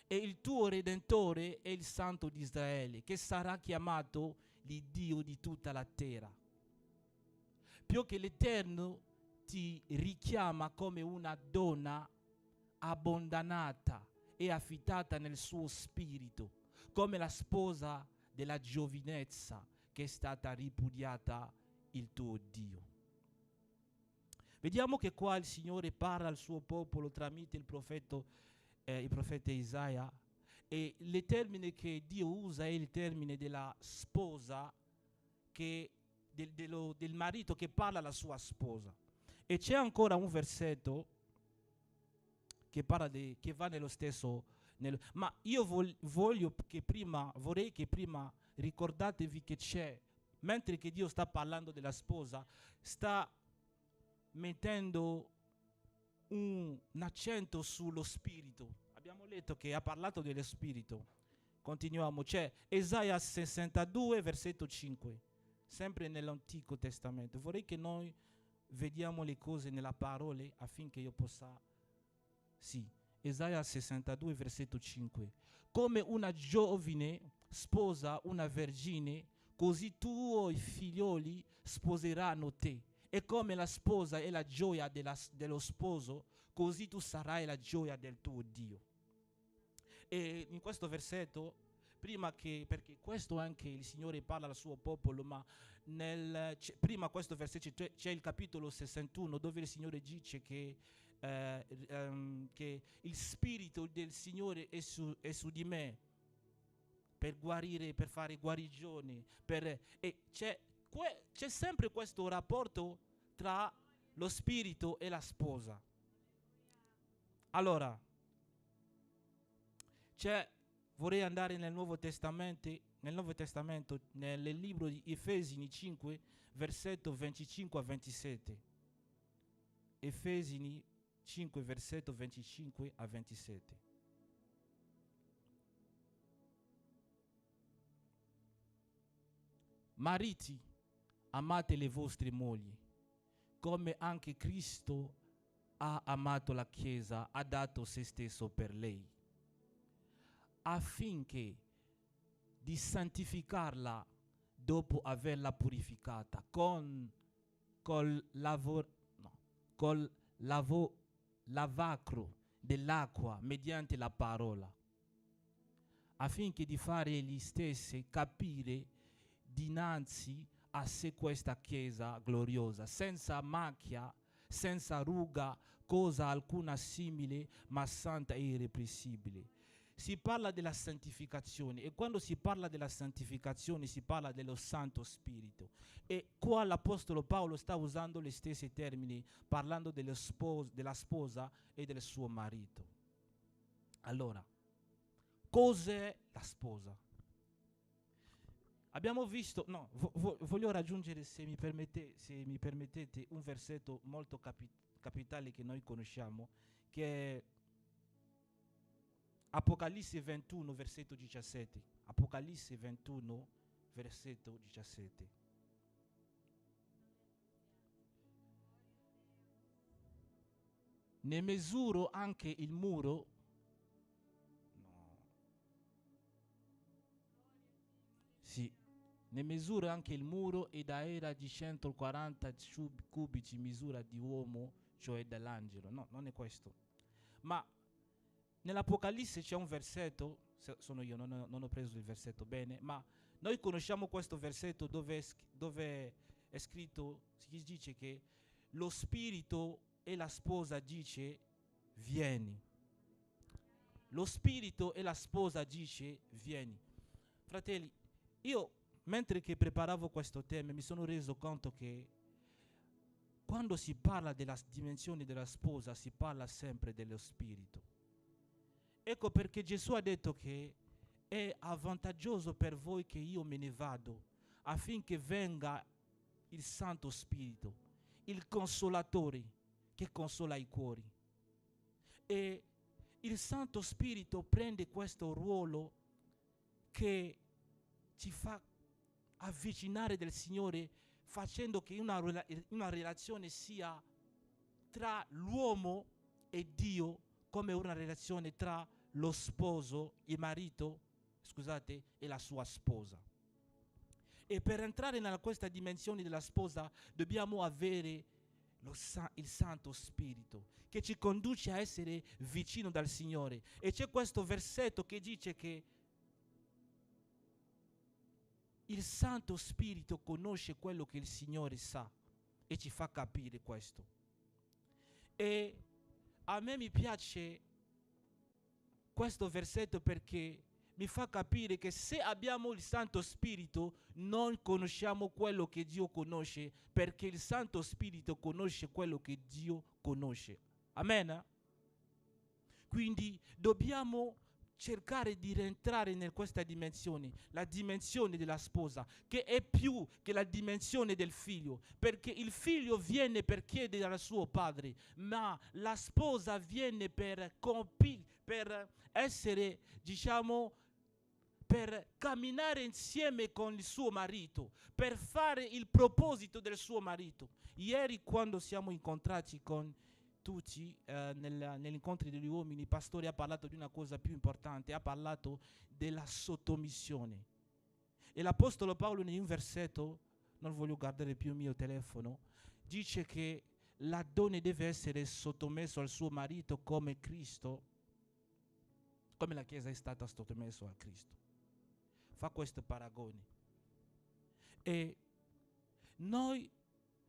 E il tuo Redentore è il Santo di Israele, che sarà chiamato l'Iddio di tutta la terra. Più che l'Eterno ti richiama come una donna abbandonata e affidata nel suo spirito, come la sposa della giovinezza che è stata ripudiata il tuo Dio. Vediamo che qua il Signore parla al suo popolo tramite il profeta Isaia, E il termine che Dio usa è il termine della sposa, del marito che parla alla sua sposa. E c'è ancora un versetto che va nello stesso. Ma io vorrei che prima ricordatevi che c'è, mentre che Dio sta parlando della sposa, sta mettendo un accento sullo spirito. Abbiamo letto che ha parlato dello spirito. Continuiamo, c'è Isaia 62 versetto 5, sempre nell'Antico Testamento. Vorrei che noi vediamo le cose nella parola affinché io possa... Sì, Isaia 62 versetto 5. Come una giovane sposa una vergine, così tuoi figlioli sposeranno te. E come la sposa è la gioia dello sposo, così tu sarai la gioia del tuo Dio. E in questo versetto, perché questo anche il Signore parla al suo popolo, ma prima questo versetto c'è il capitolo 61 dove il Signore dice che il Spirito del Signore è su di me per guarire, per fare guarigioni, e c'è sempre questo rapporto tra lo Spirito e la sposa. Allora, vorrei andare nel Nuovo Testamento, nel libro di Efesini 5, versetto 25 a 27. Efesini 5, versetto 25 a 27. Mariti, amate le vostre mogli, come anche Cristo ha amato la Chiesa, ha dato se stesso per lei, affinché di santificarla dopo averla purificata col lavacro dell'acqua mediante la parola, affinché di fare egli stessi capire dinanzi a sé questa Chiesa gloriosa, senza macchia, senza ruga, cosa alcuna simile, ma santa e irreprensibile. Si parla della santificazione, e quando si parla della santificazione si parla dello Santo Spirito, e qua l'Apostolo Paolo sta usando gli stessi termini, parlando della sposa e del suo marito. Allora, cos'è la sposa? Abbiamo visto, voglio raggiungere, se mi permettete, un versetto molto capitale che noi conosciamo, che è Apocalisse 21, versetto 17. Apocalisse 21, versetto 17. Ne misuro anche il muro. Sì. Ne misura anche il muro, ed era di 140 cubici misura di uomo, cioè dell'angelo. No, non è questo. Ma nell'Apocalisse c'è un versetto, sono io, non ho preso il versetto bene, ma noi conosciamo questo versetto dove è scritto, si dice che lo Spirito e la sposa dice vieni. Lo Spirito e la sposa dice vieni. Fratelli, io mentre che preparavo questo tema mi sono reso conto che quando si parla della dimensione della sposa si parla sempre dello Spirito. Ecco perché Gesù ha detto che è avvantaggioso per voi che io me ne vado, affinché venga il Santo Spirito, il Consolatore che consola i cuori. E il Santo Spirito prende questo ruolo che ci fa avvicinare del Signore, facendo che una relazione sia tra l'uomo e Dio, come una relazione tra lo sposo, il marito, e la sua sposa. E per entrare in questa dimensione della sposa dobbiamo avere il Santo Spirito che ci conduce a essere vicino dal Signore. E c'è questo versetto che dice che il Santo Spirito conosce quello che il Signore sa e ci fa capire questo. E a me mi piace questo versetto perché mi fa capire che se abbiamo il Santo Spirito non conosciamo quello che Dio conosce, perché il Santo Spirito conosce quello che Dio conosce. Amen? Quindi dobbiamo cercare di rientrare in questa dimensione, la dimensione della sposa, che è più che la dimensione del figlio, perché il figlio viene per chiedere al suo padre, ma la sposa viene per essere, diciamo, per camminare insieme con il suo marito, per fare il proposito del suo marito. Ieri, quando siamo incontrati con tutti negli incontri degli uomini, il pastore ha parlato di una cosa più importante, ha parlato della sottomissione. E l'Apostolo Paolo in un versetto, non voglio guardare più il mio telefono, dice che la donna deve essere sottomessa al suo marito come Cristo, come la Chiesa è stata sottomessa a Cristo. Fa questo paragone. E noi,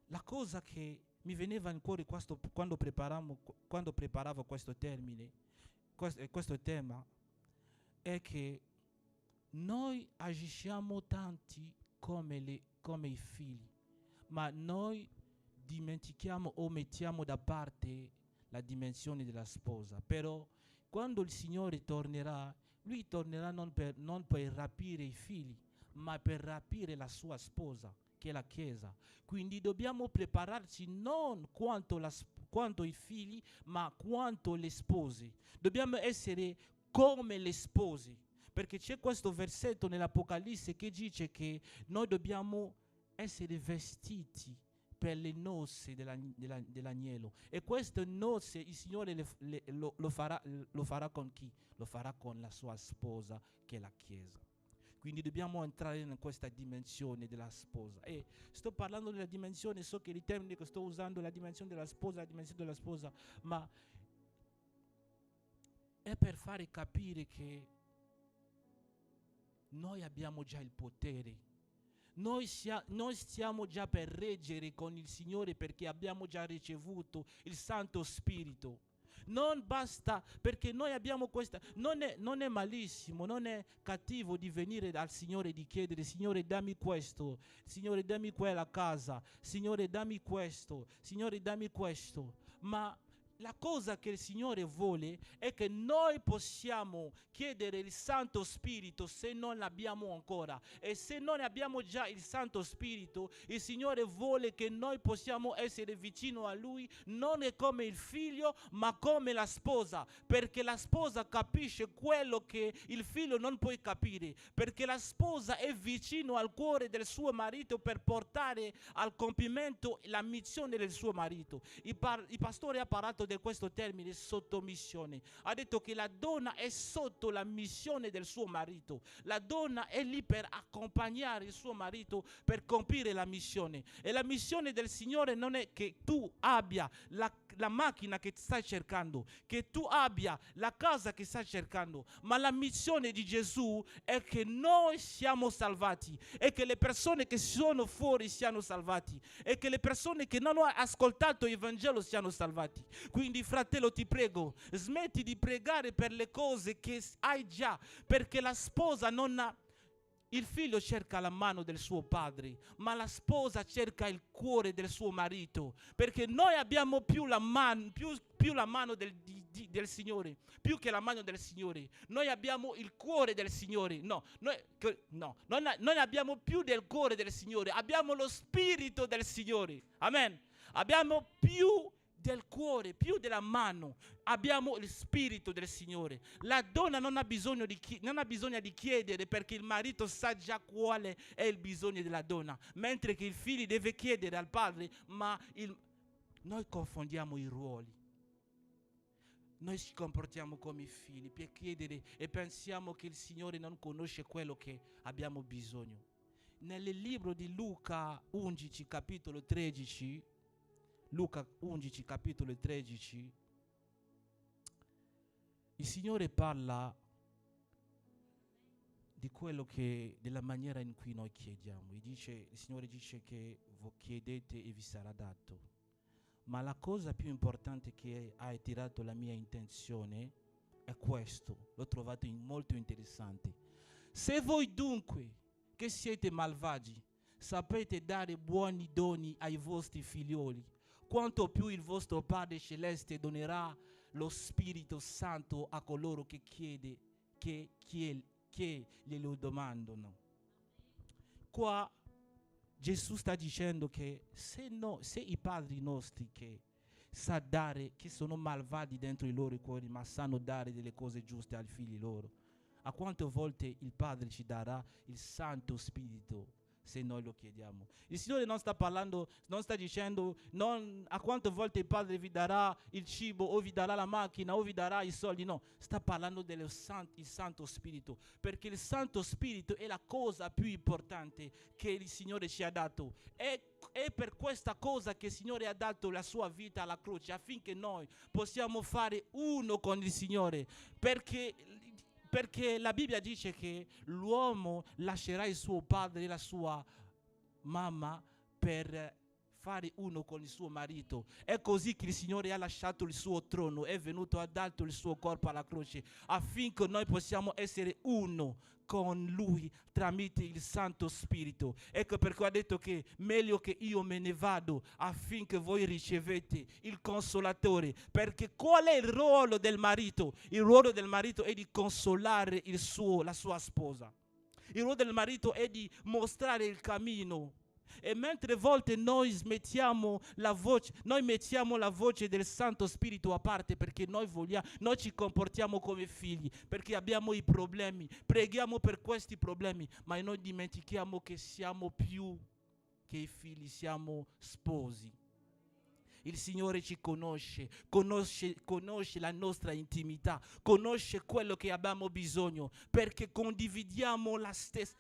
la cosa che mi veniva in cuore quando preparavo questo termine, questo tema, è che noi agisciamo tanti come i figli, ma noi dimentichiamo o mettiamo da parte la dimensione della sposa. Però quando il Signore tornerà, Lui tornerà non per rapire i figli, ma per rapire la sua sposa, che è la Chiesa. Quindi dobbiamo prepararci non quanto i figli, ma quanto le spose. Dobbiamo essere come le spose, perché c'è questo versetto nell'Apocalisse che dice che noi dobbiamo essere vestiti per le nozze dell'agnello, e queste nozze il Signore lo farà con chi? Lo farà con la sua sposa, che è la Chiesa. Quindi dobbiamo entrare in questa dimensione della sposa. E sto parlando della dimensione, so che il termine che sto usando è la dimensione della sposa, ma è per fare capire che noi abbiamo già il potere. Noi stiamo già per reggere con il Signore, perché abbiamo già ricevuto il Santo Spirito. Non basta, perché noi abbiamo questa, non è malissimo, non è cattivo di venire dal Signore e di chiedere: Signore dammi questo, Signore dammi quella casa, Signore dammi questo, Signore dammi questo. Ma la cosa che il Signore vuole è che noi possiamo chiedere il Santo Spirito se non l'abbiamo ancora. E se non abbiamo già il Santo Spirito, il Signore vuole che noi possiamo essere vicino a Lui, non è come il figlio, ma come la sposa. Perché la sposa capisce quello che il figlio non può capire. Perché la sposa è vicino al cuore del suo marito per portare al compimento la missione del suo marito. Il pastore ha parlato di questo termine sottomissione. Ha detto che la donna è sotto la missione del suo marito. La donna è lì per accompagnare il suo marito per compiere la missione. E la missione del Signore non è che tu abbia la macchina che stai cercando, che tu abbia la casa che stai cercando, ma la missione di Gesù è che noi siamo salvati, e che le persone che sono fuori siano salvati, e che le persone che non hanno ascoltato il Vangelo siano salvati. Quindi, fratello, ti prego, smetti di pregare per le cose che hai già, perché la sposa non ha. Il figlio cerca la mano del suo padre, ma la sposa cerca il cuore del suo marito, perché noi abbiamo più la mano del Signore, più che la mano del Signore. Noi abbiamo il cuore del Signore. Noi abbiamo più del cuore del Signore, abbiamo lo Spirito del Signore. Amen. Abbiamo più del cuore, più della mano, abbiamo il Spirito del Signore. La donna non ha bisogno di chiedere, perché il marito sa già quale è il bisogno della donna, mentre che il figlio deve chiedere al padre. Ma noi confondiamo i ruoli. Noi ci comportiamo come i figli per chiedere e pensiamo che il Signore non conosce quello che abbiamo bisogno. Nel libro di Luca 11, capitolo 13, Luca 11, capitolo 13, il Signore parla di della maniera in cui noi chiediamo. Il Signore dice che voi chiedete e vi sarà dato. Ma la cosa più importante che ha attirato la mia attenzione è questo, l'ho trovato molto interessante. Se voi dunque, che siete malvagi, sapete dare buoni doni ai vostri figlioli, quanto più il vostro Padre Celeste donerà lo Spirito Santo a coloro che glielo domandano. Qua Gesù sta dicendo che se i padri nostri che sa dare, che sono malvagi dentro i loro cuori, ma sanno dare delle cose giuste ai figli loro, a quante volte il Padre ci darà il Santo Spirito se noi lo chiediamo? Il Signore non sta parlando, non sta dicendo a quante volte il Padre vi darà il cibo o vi darà la macchina o vi darà i soldi, no, sta parlando del Santo Spirito, perché il Santo Spirito è la cosa più importante che il Signore ci ha dato. È per questa cosa che il Signore ha dato la sua vita alla croce, affinché noi possiamo fare uno con il Signore, perché la Bibbia dice che l'uomo lascerà il suo padre e la sua mamma per fare uno con il suo marito. È così che il Signore ha lasciato il suo trono, è venuto, ha dato il suo corpo alla croce, affinché noi possiamo essere uno con Lui tramite il Santo Spirito. Ecco perché ha detto che meglio che io me ne vado, affinché voi ricevete il Consolatore. Perché qual è il ruolo del marito? Il ruolo del marito è di consolare la sua sposa. Il ruolo del marito è di mostrare il cammino. E mentre a volte noi mettiamo la voce del Santo Spirito a parte, perché noi ci comportiamo come figli, perché abbiamo i problemi, preghiamo per questi problemi, ma noi dimentichiamo che siamo più che i figli, siamo sposi. Il Signore ci conosce la nostra intimità, conosce quello che abbiamo bisogno, perché condividiamo la stessa.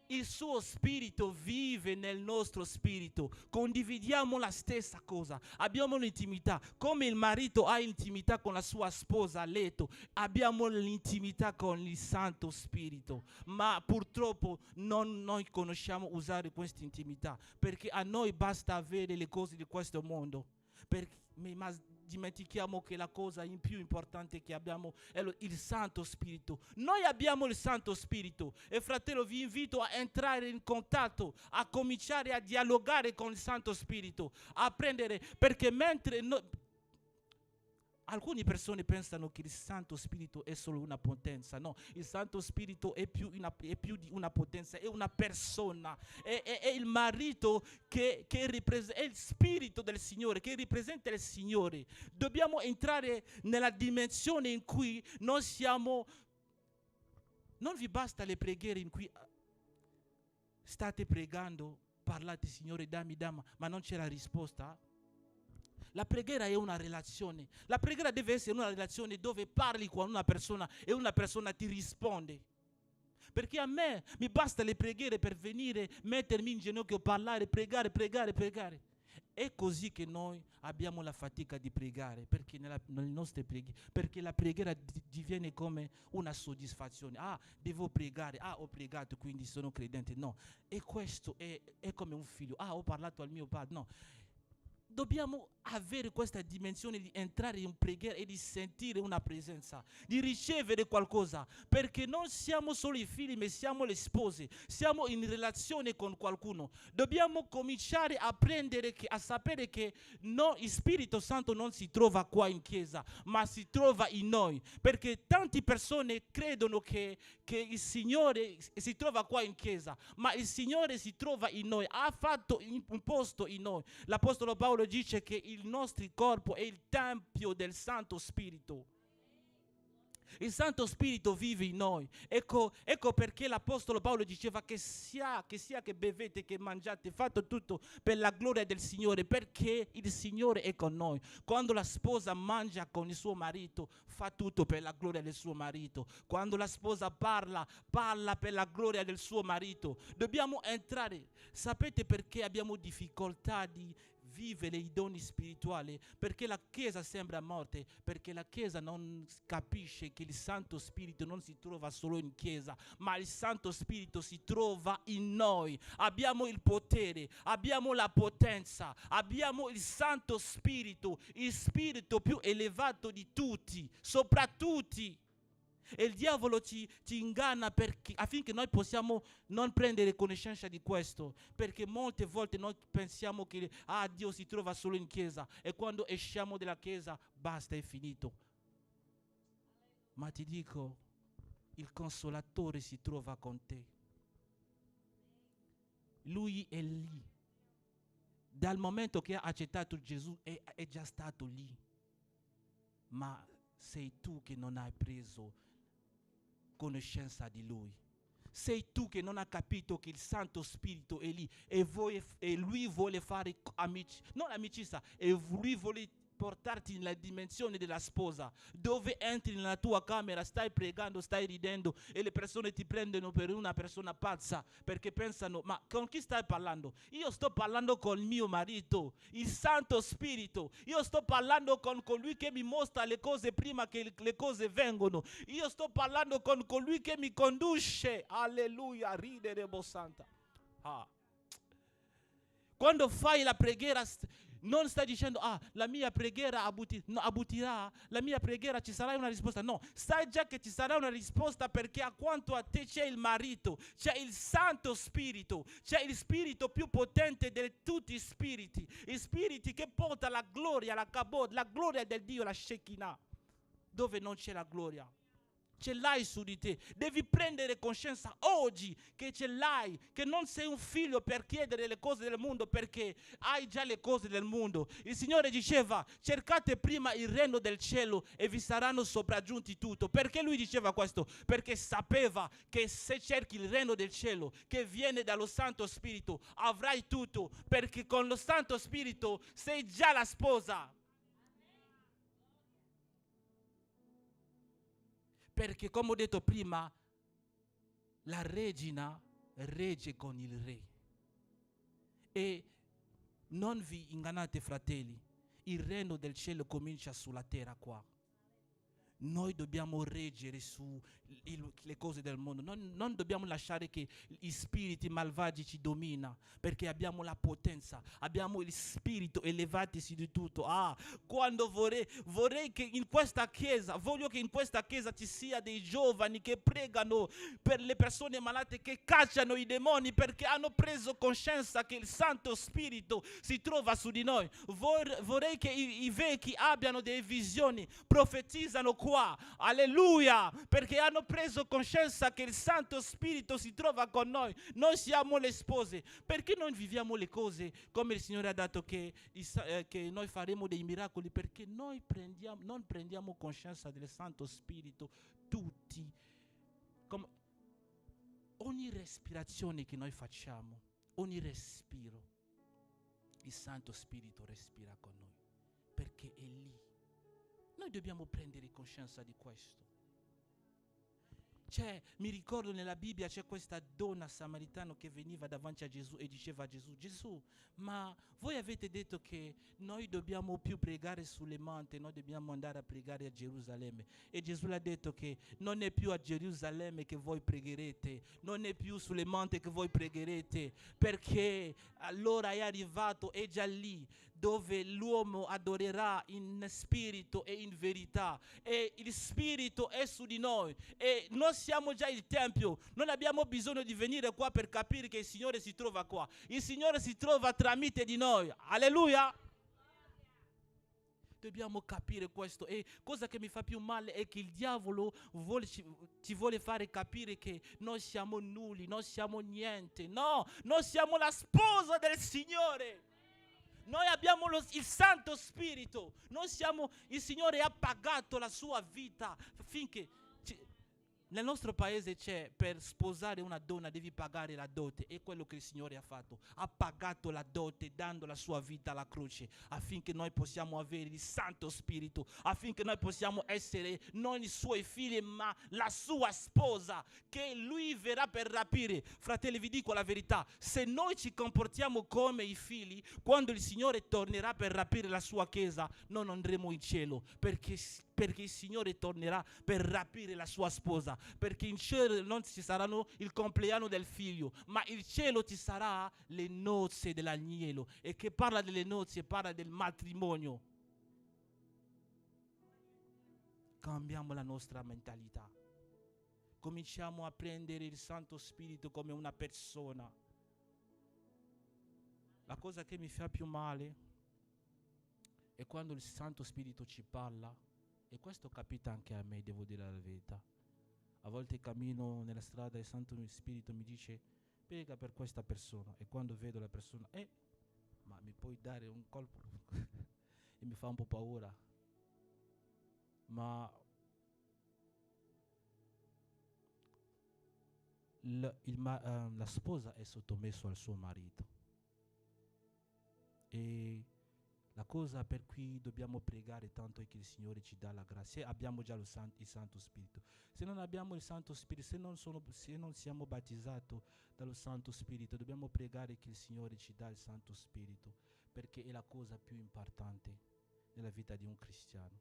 Il suo spirito vive nel nostro spirito, condividiamo la stessa cosa, abbiamo l'intimità. Come il marito ha intimità con la sua sposa a letto, abbiamo l'intimità con il Santo Spirito, ma purtroppo non noi conosciamo usare questa intimità, perché a noi basta avere le cose di questo mondo, ma dimentichiamo che la cosa più importante che abbiamo è il Santo Spirito. Noi abbiamo il Santo Spirito e, fratello, vi invito a entrare in contatto, a cominciare a dialogare con il Santo Spirito, a prendere, perché mentre alcune persone pensano che il Santo Spirito è solo una potenza. No, il Santo Spirito è più di una potenza, è una persona, è il marito che è il Spirito del Signore, che ripresenta il Signore. Dobbiamo entrare nella dimensione in cui noi siamo. Non vi basta le preghiere in cui state pregando, parlate, Signore dammi, ma non c'è la risposta. La preghiera è una relazione. La preghiera deve essere una relazione dove parli con una persona e una persona ti risponde. Perché a me mi basta le preghiere per venire, mettermi in ginocchio, parlare, pregare. È così che noi abbiamo la fatica di pregare, perché nelle nostre preghiere, perché la preghiera diviene come una soddisfazione. Devo pregare, ho pregato, quindi sono credente. No, e questo è come un figlio. Ho parlato al mio padre. No. Dobbiamo avere questa dimensione di entrare in preghiera e di sentire una presenza, di ricevere qualcosa, perché non siamo solo i figli, ma siamo le spose, siamo in relazione con qualcuno. Dobbiamo cominciare a sapere che il Spirito Santo non si trova qua in chiesa, ma si trova in noi, perché tante persone credono che il Signore si trova qua in chiesa, ma il Signore si trova in noi, ha fatto un posto in noi. L'Apostolo Paolo dice che il nostro corpo è il tempio del Santo Spirito. Il Santo Spirito vive in noi. Ecco perché l'Apostolo Paolo diceva che sia che bevete, che mangiate, fate tutto per la gloria del Signore, perché il Signore è con noi. Quando la sposa mangia con il suo marito, fa tutto per la gloria del suo marito. Quando la sposa parla per la gloria del suo marito. Dobbiamo entrare. Sapete perché abbiamo difficoltà di vivere i doni spirituali? Perché la Chiesa sembra morta, perché la Chiesa non capisce che il Santo Spirito non si trova solo in Chiesa, ma il Santo Spirito si trova in noi. Abbiamo il potere, abbiamo la potenza, abbiamo il Santo Spirito, il Spirito più elevato di tutti, sopra tutti. E il diavolo ci inganna affinché noi possiamo non prendere conoscenza di questo, perché molte volte noi pensiamo che Dio si trova solo in chiesa, e quando esciamo dalla chiesa basta, è finito. Ma ti dico, il Consolatore si trova con te. Lui è lì. Dal momento che ha accettato Gesù è già stato lì. Ma sei tu che non hai preso conoscenza di Lui. Sei tu che non hai capito che il Santo Spirito è lì e Lui vuole fare non amicizia, e Lui vuole portarti nella dimensione della sposa, dove entri nella tua camera, stai pregando, stai ridendo e le persone ti prendono per una persona pazza, perché pensano: ma con chi stai parlando? Io sto parlando con mio marito, il Santo Spirito. Io sto parlando con colui che mi mostra le cose prima che le cose vengono. Io sto parlando con colui che mi conduce. Alleluia, ridere Santa. Quando fai la preghiera non stai dicendo: la mia preghiera abbutirà, la mia preghiera ci sarà una risposta. No, sai già che ci sarà una risposta, perché accanto a te c'è il marito, c'è il Santo Spirito, c'è il Spirito più potente di tutti i spiriti, i spiriti che porta la gloria, la kabod, la gloria del Dio, la Shekinah. Dove non c'è la gloria, ce l'hai su di te. Devi prendere coscienza oggi che ce l'hai, che non sei un figlio per chiedere le cose del mondo, perché hai già le cose del mondo. Il Signore diceva: cercate prima il regno del cielo e vi saranno sopraggiunti tutto. Perché Lui diceva questo? Perché sapeva che se cerchi il regno del cielo, che viene dallo Santo Spirito, avrai tutto, perché con lo Santo Spirito sei già la sposa. Perché, come ho detto prima, la regina regge con il re. E non vi ingannate, fratelli, il regno del cielo comincia sulla terra qua. Noi dobbiamo reggere su le cose del mondo. Non dobbiamo lasciare che gli spiriti malvagi ci dominino, perché abbiamo la potenza, abbiamo il spirito elevatisi di tutto. Quando vorrei che in questa chiesa, voglio che in questa chiesa ci sia dei giovani che pregano per le persone malate, che cacciano i demoni, perché hanno preso coscienza che il Santo Spirito si trova su di noi. Vorrei che i vecchi abbiano delle visioni, profetizzano qua, alleluia, perché hanno preso coscienza che il Santo Spirito si trova con noi. Noi siamo le spose. Perché non viviamo le cose come il Signore ha detto che noi faremo dei miracoli? Perché noi non prendiamo coscienza del Santo Spirito tutti. Ogni respirazione che noi facciamo, ogni respiro, il Santo Spirito respira con noi, perché è lì. Noi dobbiamo prendere coscienza di questo. Mi ricordo nella Bibbia c'è questa donna samaritana che veniva davanti a Gesù e diceva a Gesù: Gesù, ma voi avete detto che noi dobbiamo più pregare sulle monti, noi dobbiamo andare a pregare a Gerusalemme. E Gesù le ha detto che non è più a Gerusalemme che voi pregherete, non è più sulle monti che voi pregherete, perché allora è arrivato, è già lì, dove l'uomo adorerà in spirito e in verità, e il Spirito è su di noi, e noi siamo già il Tempio. Non abbiamo bisogno di venire qua per capire che il Signore si trova qua. Il Signore si trova tramite di noi. Alleluia. Dobbiamo capire questo. E cosa che mi fa più male è che il diavolo ci vuole fare capire che noi siamo nulli, noi siamo niente. No, noi siamo la sposa del Signore. Noi abbiamo il Santo Spirito. Il Signore ha pagato la sua vita affinché nel nostro paese c'è, per sposare una donna devi pagare la dote. È quello che il Signore ha fatto. Ha pagato la dote dando la sua vita alla croce, affinché noi possiamo avere il Santo Spirito, affinché noi possiamo essere non i suoi figli ma la sua sposa, che lui verrà per rapire. Fratelli, vi dico la verità: se noi ci comportiamo come i figli, quando il Signore tornerà per rapire la sua chiesa, non andremo in cielo, perché il Signore tornerà per rapire la sua sposa, perché in cielo non ci saranno il compleanno del figlio, ma in cielo ci sarà le nozze dell'agnello. E che parla delle nozze, parla del matrimonio. Cambiamo la nostra mentalità. cominciamo a prendere il Santo Spirito come una persona. La cosa che mi fa più male è quando il Santo Spirito ci parla, e questo capita anche a me, devo dire la verità. A volte cammino nella strada e il Santo Spirito mi dice prega per questa persona, e quando vedo la persona, ma mi puoi dare un colpo? E mi fa un po' paura. Ma la sposa è sottomessa al suo marito, e la cosa per cui dobbiamo pregare tanto è che il Signore ci dà la grazia. Se abbiamo già il Santo Spirito, se non abbiamo il Santo Spirito, se non siamo battezzati dallo Santo Spirito, dobbiamo pregare che il Signore ci dà il Santo Spirito, perché è la cosa più importante nella vita di un cristiano.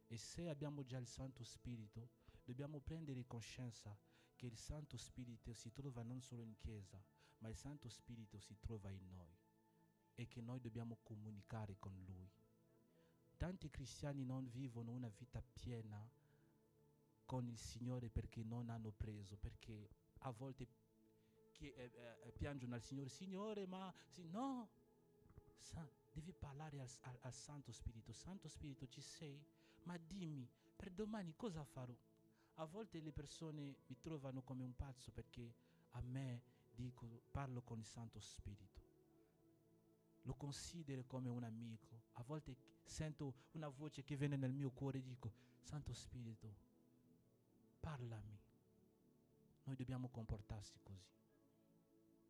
E se abbiamo già il Santo Spirito, dobbiamo prendere coscienza che il Santo Spirito si trova non solo in chiesa, ma il Santo Spirito si trova in noi, e che noi dobbiamo comunicare con Lui. Tanti cristiani non vivono una vita piena con il Signore perché non hanno preso, perché a volte piangono al Signore, Signore, ma no, devi parlare al Santo Spirito. Santo Spirito, ci sei? Ma dimmi, per domani cosa farò? A volte le persone mi trovano come un pazzo perché a me parlo con il Santo Spirito. Lo considero come un amico. A volte sento una voce che viene nel mio cuore e dico, Santo Spirito, parlami. Noi dobbiamo comportarsi così,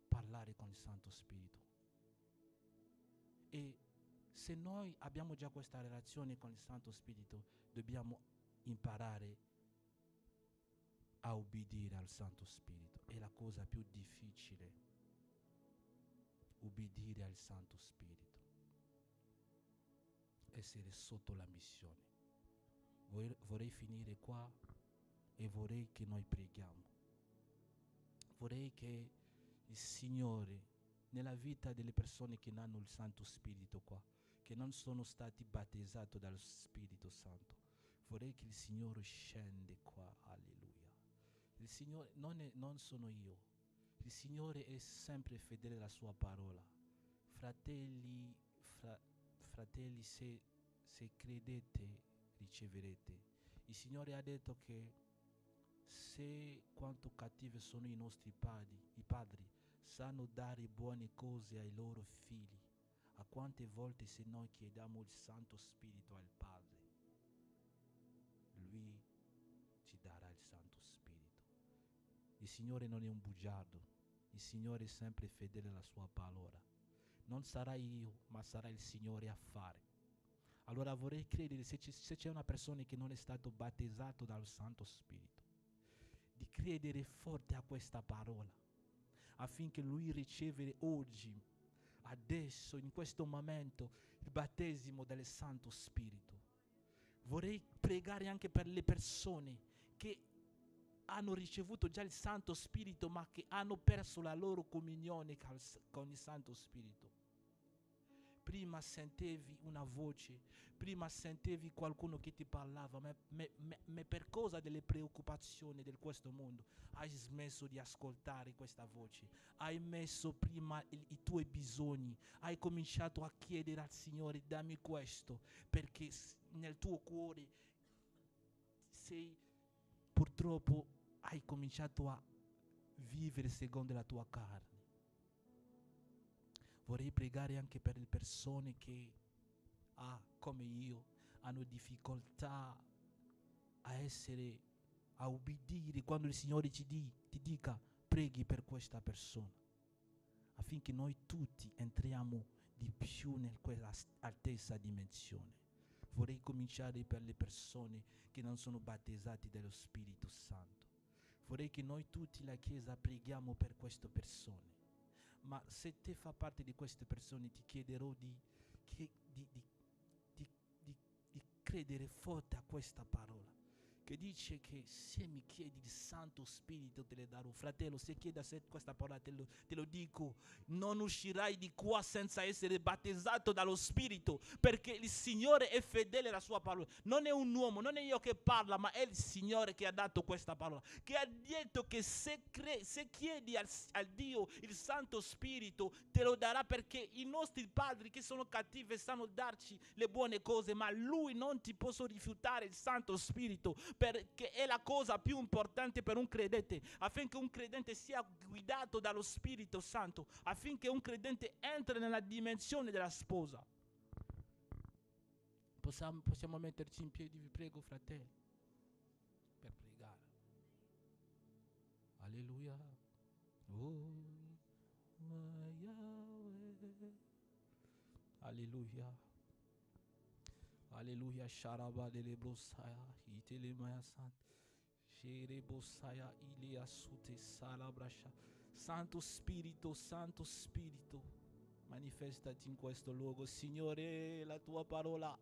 parlare con il Santo Spirito. E se noi abbiamo già questa relazione con il Santo Spirito, dobbiamo imparare a obbedire al Santo Spirito. È la cosa più difficile, ubbidire al Santo Spirito, essere sotto la missione. Vorrei finire qua e vorrei che noi preghiamo. Vorrei che il Signore, nella vita delle persone che non hanno il Santo Spirito qua, che non sono stati battezzati dallo Spirito Santo, vorrei che il Signore scende qua, alleluia. Il Signore non sono io. Il Signore è sempre fedele alla sua parola. Fratelli, se credete, riceverete. Il Signore ha detto che se quanto cattivi sono i nostri padri, sanno dare buone cose ai loro figli, a quante volte se noi chiediamo il Santo Spirito al Padre, Lui ci darà il Santo Spirito. Il Signore non è un bugiardo, il Signore è sempre fedele alla sua parola. Non sarà io, ma sarà il Signore a fare. Allora vorrei credere, se c'è una persona che non è stato battezzato dal Santo Spirito, di credere forte a questa parola, affinché lui ricevere oggi, adesso, in questo momento, il battesimo del Santo Spirito. Vorrei pregare anche per le persone che hanno ricevuto già il Santo Spirito ma che hanno perso la loro comunione con il Santo Spirito. Prima sentivi una voce, prima sentivi qualcuno che ti parlava, ma per causa delle preoccupazioni di questo mondo hai smesso di ascoltare questa voce, hai messo prima i tuoi bisogni, hai cominciato a chiedere al Signore dammi questo, perché nel tuo cuore purtroppo hai cominciato a vivere secondo la tua carne. Vorrei pregare anche per le persone che, come io, hanno difficoltà a ubbidire quando il Signore ti dica preghi per questa persona, affinché noi tutti entriamo di più in quella altezza dimensione. Vorrei cominciare per le persone che non sono battezzate dallo Spirito Santo. Vorrei che noi tutti, la Chiesa, preghiamo per queste persone. Ma se te fa parte di queste persone, ti chiederò di credere forte a questa parola, che dice che se mi chiedi il Santo Spirito te le darò. Fratello, se chiedi a sé questa parola te lo dico, non uscirai di qua senza essere battezzato dallo Spirito, perché il Signore è fedele alla sua parola. Non è un uomo, non è io che parla, ma è il Signore che ha dato questa parola, che ha detto che se chiedi al Dio il Santo Spirito te lo darà, perché i nostri padri che sono cattivi sanno darci le buone cose, ma Lui non ti può rifiutare il Santo Spirito, perché è la cosa più importante per un credente, affinché un credente sia guidato dallo Spirito Santo, affinché un credente entri nella dimensione della sposa. Possiamo metterci in piedi, vi prego, fratelli, per pregare. Alleluia. Oh, Yahweh. Alleluia. Alleluia. Sharaba dele brosaya, itele maya sant, shere bosaya ilia sute salabrasha. Santo Spirito, manifestati in questo luogo, Signore. La tua parola,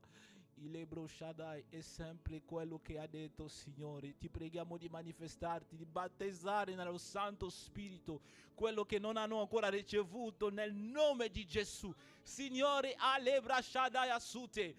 il Ebro Shaddai, è sempre quello che ha detto, Signore. Ti preghiamo di manifestarti, di battezzare nello Santo Spirito quello che non hanno ancora ricevuto, nel nome di Gesù. Signore, Alebra Shaddai Asute,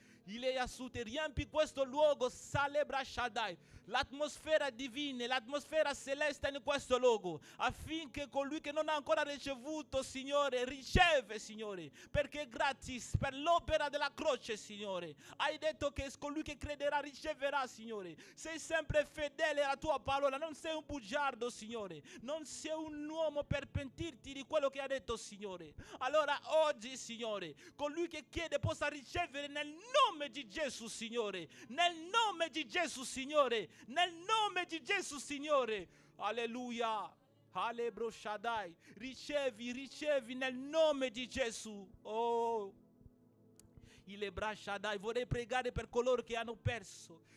riempi questo luogo, Salebra Shaddai, l'atmosfera divina, l'atmosfera celeste in questo luogo, affinché colui che non ha ancora ricevuto, Signore, riceve, Signore, perché è gratis per l'opera della croce, Signore. Hai detto che colui che crederà riceverà, Signore. Sei sempre fedele alla tua parola, non sei un bugiardo, Signore, non sei un uomo per pentirti di quello che ha detto, Signore. Allora oggi, Signore, colui che chiede possa ricevere nel nome di Gesù, Signore, nel nome di Gesù, Signore, nel nome di Gesù, Signore. Alleluia. Alebro Shaddai, ricevi nel nome di Gesù. Oh, Ilebra Shaddai, vorrei pregare per coloro che hanno perso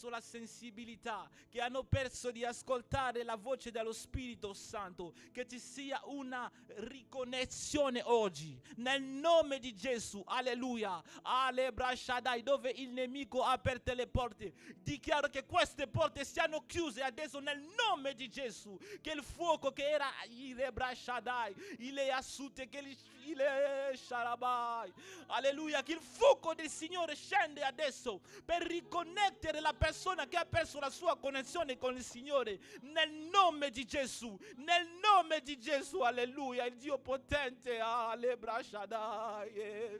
la sensibilità, che hanno perso di ascoltare la voce dello Spirito Santo, che ci sia una riconnessione oggi, nel nome di Gesù. Alleluia. Alebra Shaddai, dove il nemico ha aperto le porte, dichiaro che queste porte siano chiuse adesso nel nome di Gesù, che il fuoco che era Ilebra Shaddai, Ile Asute, che Ile Sharabai, alleluia, che il fuoco del Signore scende adesso per riconnettere la persona che ha perso la sua connessione con il Signore, nel nome di Gesù, nel nome di Gesù. Alleluia, il Dio potente. Alebra Shaddai,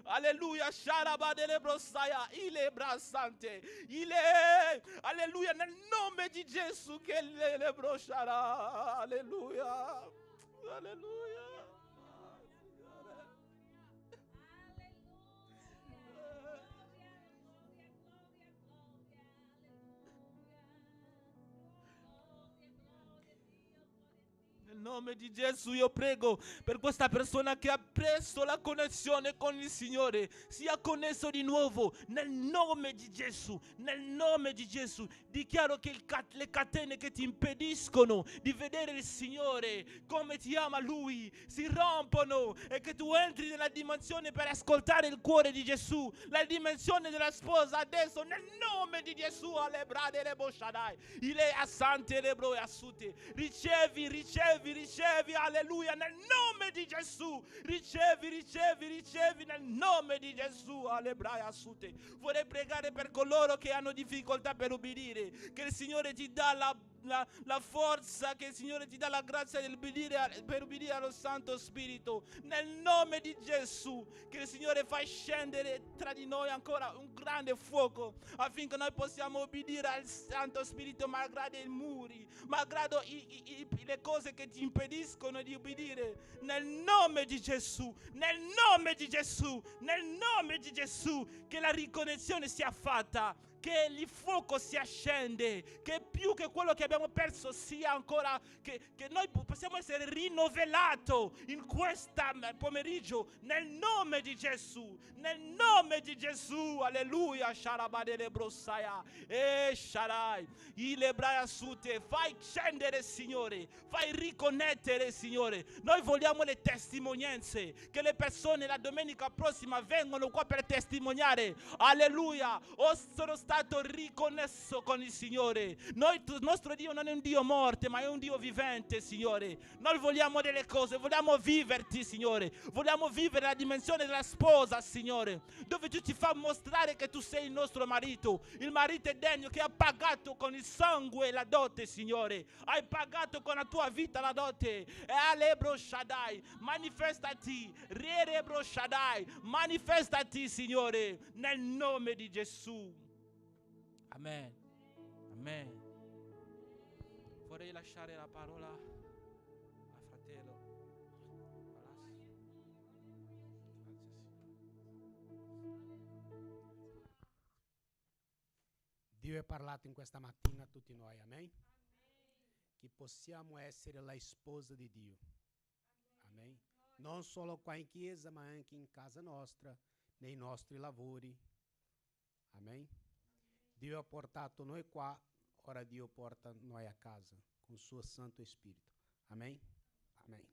alleluia. Sharaba delle brosaya, Ilebra Sante, alleluia, nel nome di Gesù, che le broshara. Alleluia, alleluia. Nel nome di Gesù io prego per questa persona che ha preso la connessione con il Signore, sia connesso di nuovo nel nome di Gesù, nel nome di Gesù. Dichiaro che le catene che ti impediscono di vedere il Signore come ti ama Lui si rompono, e che tu entri nella dimensione per ascoltare il cuore di Gesù, la dimensione della sposa adesso nel nome di Gesù. Alebrade le boshadai, ile asante le bro asute, ricevi, alleluia, nel nome di Gesù. Ricevi nel nome di Gesù. Alebraia assute. Vorrei pregare per coloro che hanno difficoltà per ubbidire, che il Signore ti dà la forza, che il Signore ti dà la grazia per ubbidire allo Santo Spirito, nel nome di Gesù. Che il Signore fa scendere tra di noi ancora un grande fuoco, affinché noi possiamo ubbidire al Santo Spirito malgrado i muri, malgrado le cose che ti impediscono di ubbidire, nel nome di Gesù, nel nome di Gesù, nel nome di Gesù. Che la riconnessione sia fatta, che il fuoco si accende, che più che quello che abbiamo perso sia ancora, che noi possiamo essere rinnovelato in questa pomeriggio, nel nome di Gesù, nel nome di Gesù. Alleluia. Sharabadele brosaya e sharai ilebraya sute. Fai scendere, Signore, fai riconnettere, Signore. Noi vogliamo le testimonianze, che le persone la domenica prossima vengono qua per testimoniare. Alleluia. Sono stato riconnesso con il Signore. Il nostro Dio non è un Dio morto, ma è un Dio vivente, Signore. Noi vogliamo delle cose, vogliamo viverti, Signore. Vogliamo vivere la dimensione della sposa, Signore, dove tu ti fai mostrare che tu sei il nostro marito, il marito è degno che ha pagato con il sangue la dote, Signore. Hai pagato con la tua vita la dote. E Alebro Shaddai, manifestati, Rerebro Shaddai, manifestati, Signore, nel nome di Gesù. Amen. Amen. Vorrei lasciare la parola a fratello Palacio. Dio è parlato in questa mattina a tutti noi, amen? Che possiamo essere la sposa di Dio, amen? Non solo qua in chiesa, ma anche in casa nostra, nei nostri lavori, amen? Dio ha portato noi qua, ora Dio porta noi a casa con il suo Santo Spirito, amen? Amen.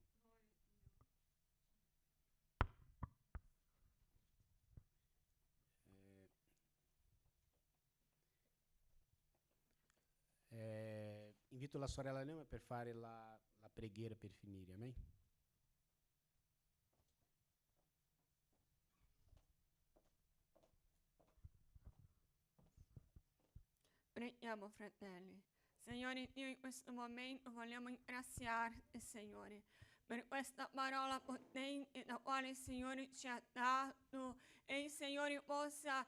Invito la sorella Neuma per fare la preghiera per finire, amen? Preghiamo, fratelli. Signore Dio, in questo momento vogliamo ringraziarti, Signore, per questa parola potente la quale il Signore ci ha dato e il Signore possa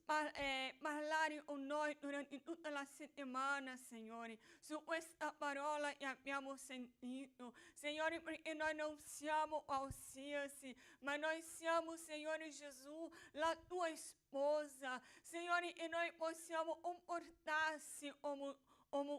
parlare con noi durante tutta la settimana, Signore, su questa parola che abbiamo sentito, Signore, perché noi non siamo qualsiasi, ma noi siamo, Signore Gesù, la tua sposa, Signore, e noi possiamo comportarsi come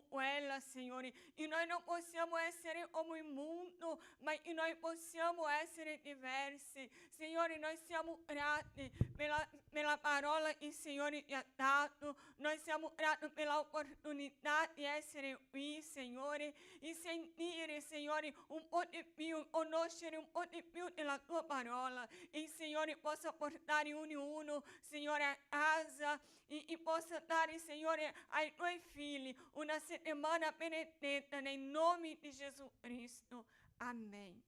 quella, Signore, e noi non possiamo essere come il mondo, ma noi possiamo essere diversi, Signore. Noi siamo grati per la parola che il Signore ti ha dato, noi siamo grati per l'opportunità di essere qui, Signore, e sentire, Signore, un po' di più, conoscere un po' di più della tua parola, e il Signore possa portare ognuno, Signore, a casa e possa dare, Signore, ai tuoi figli una settimana benedetta nel nome di Gesù Cristo. Amen.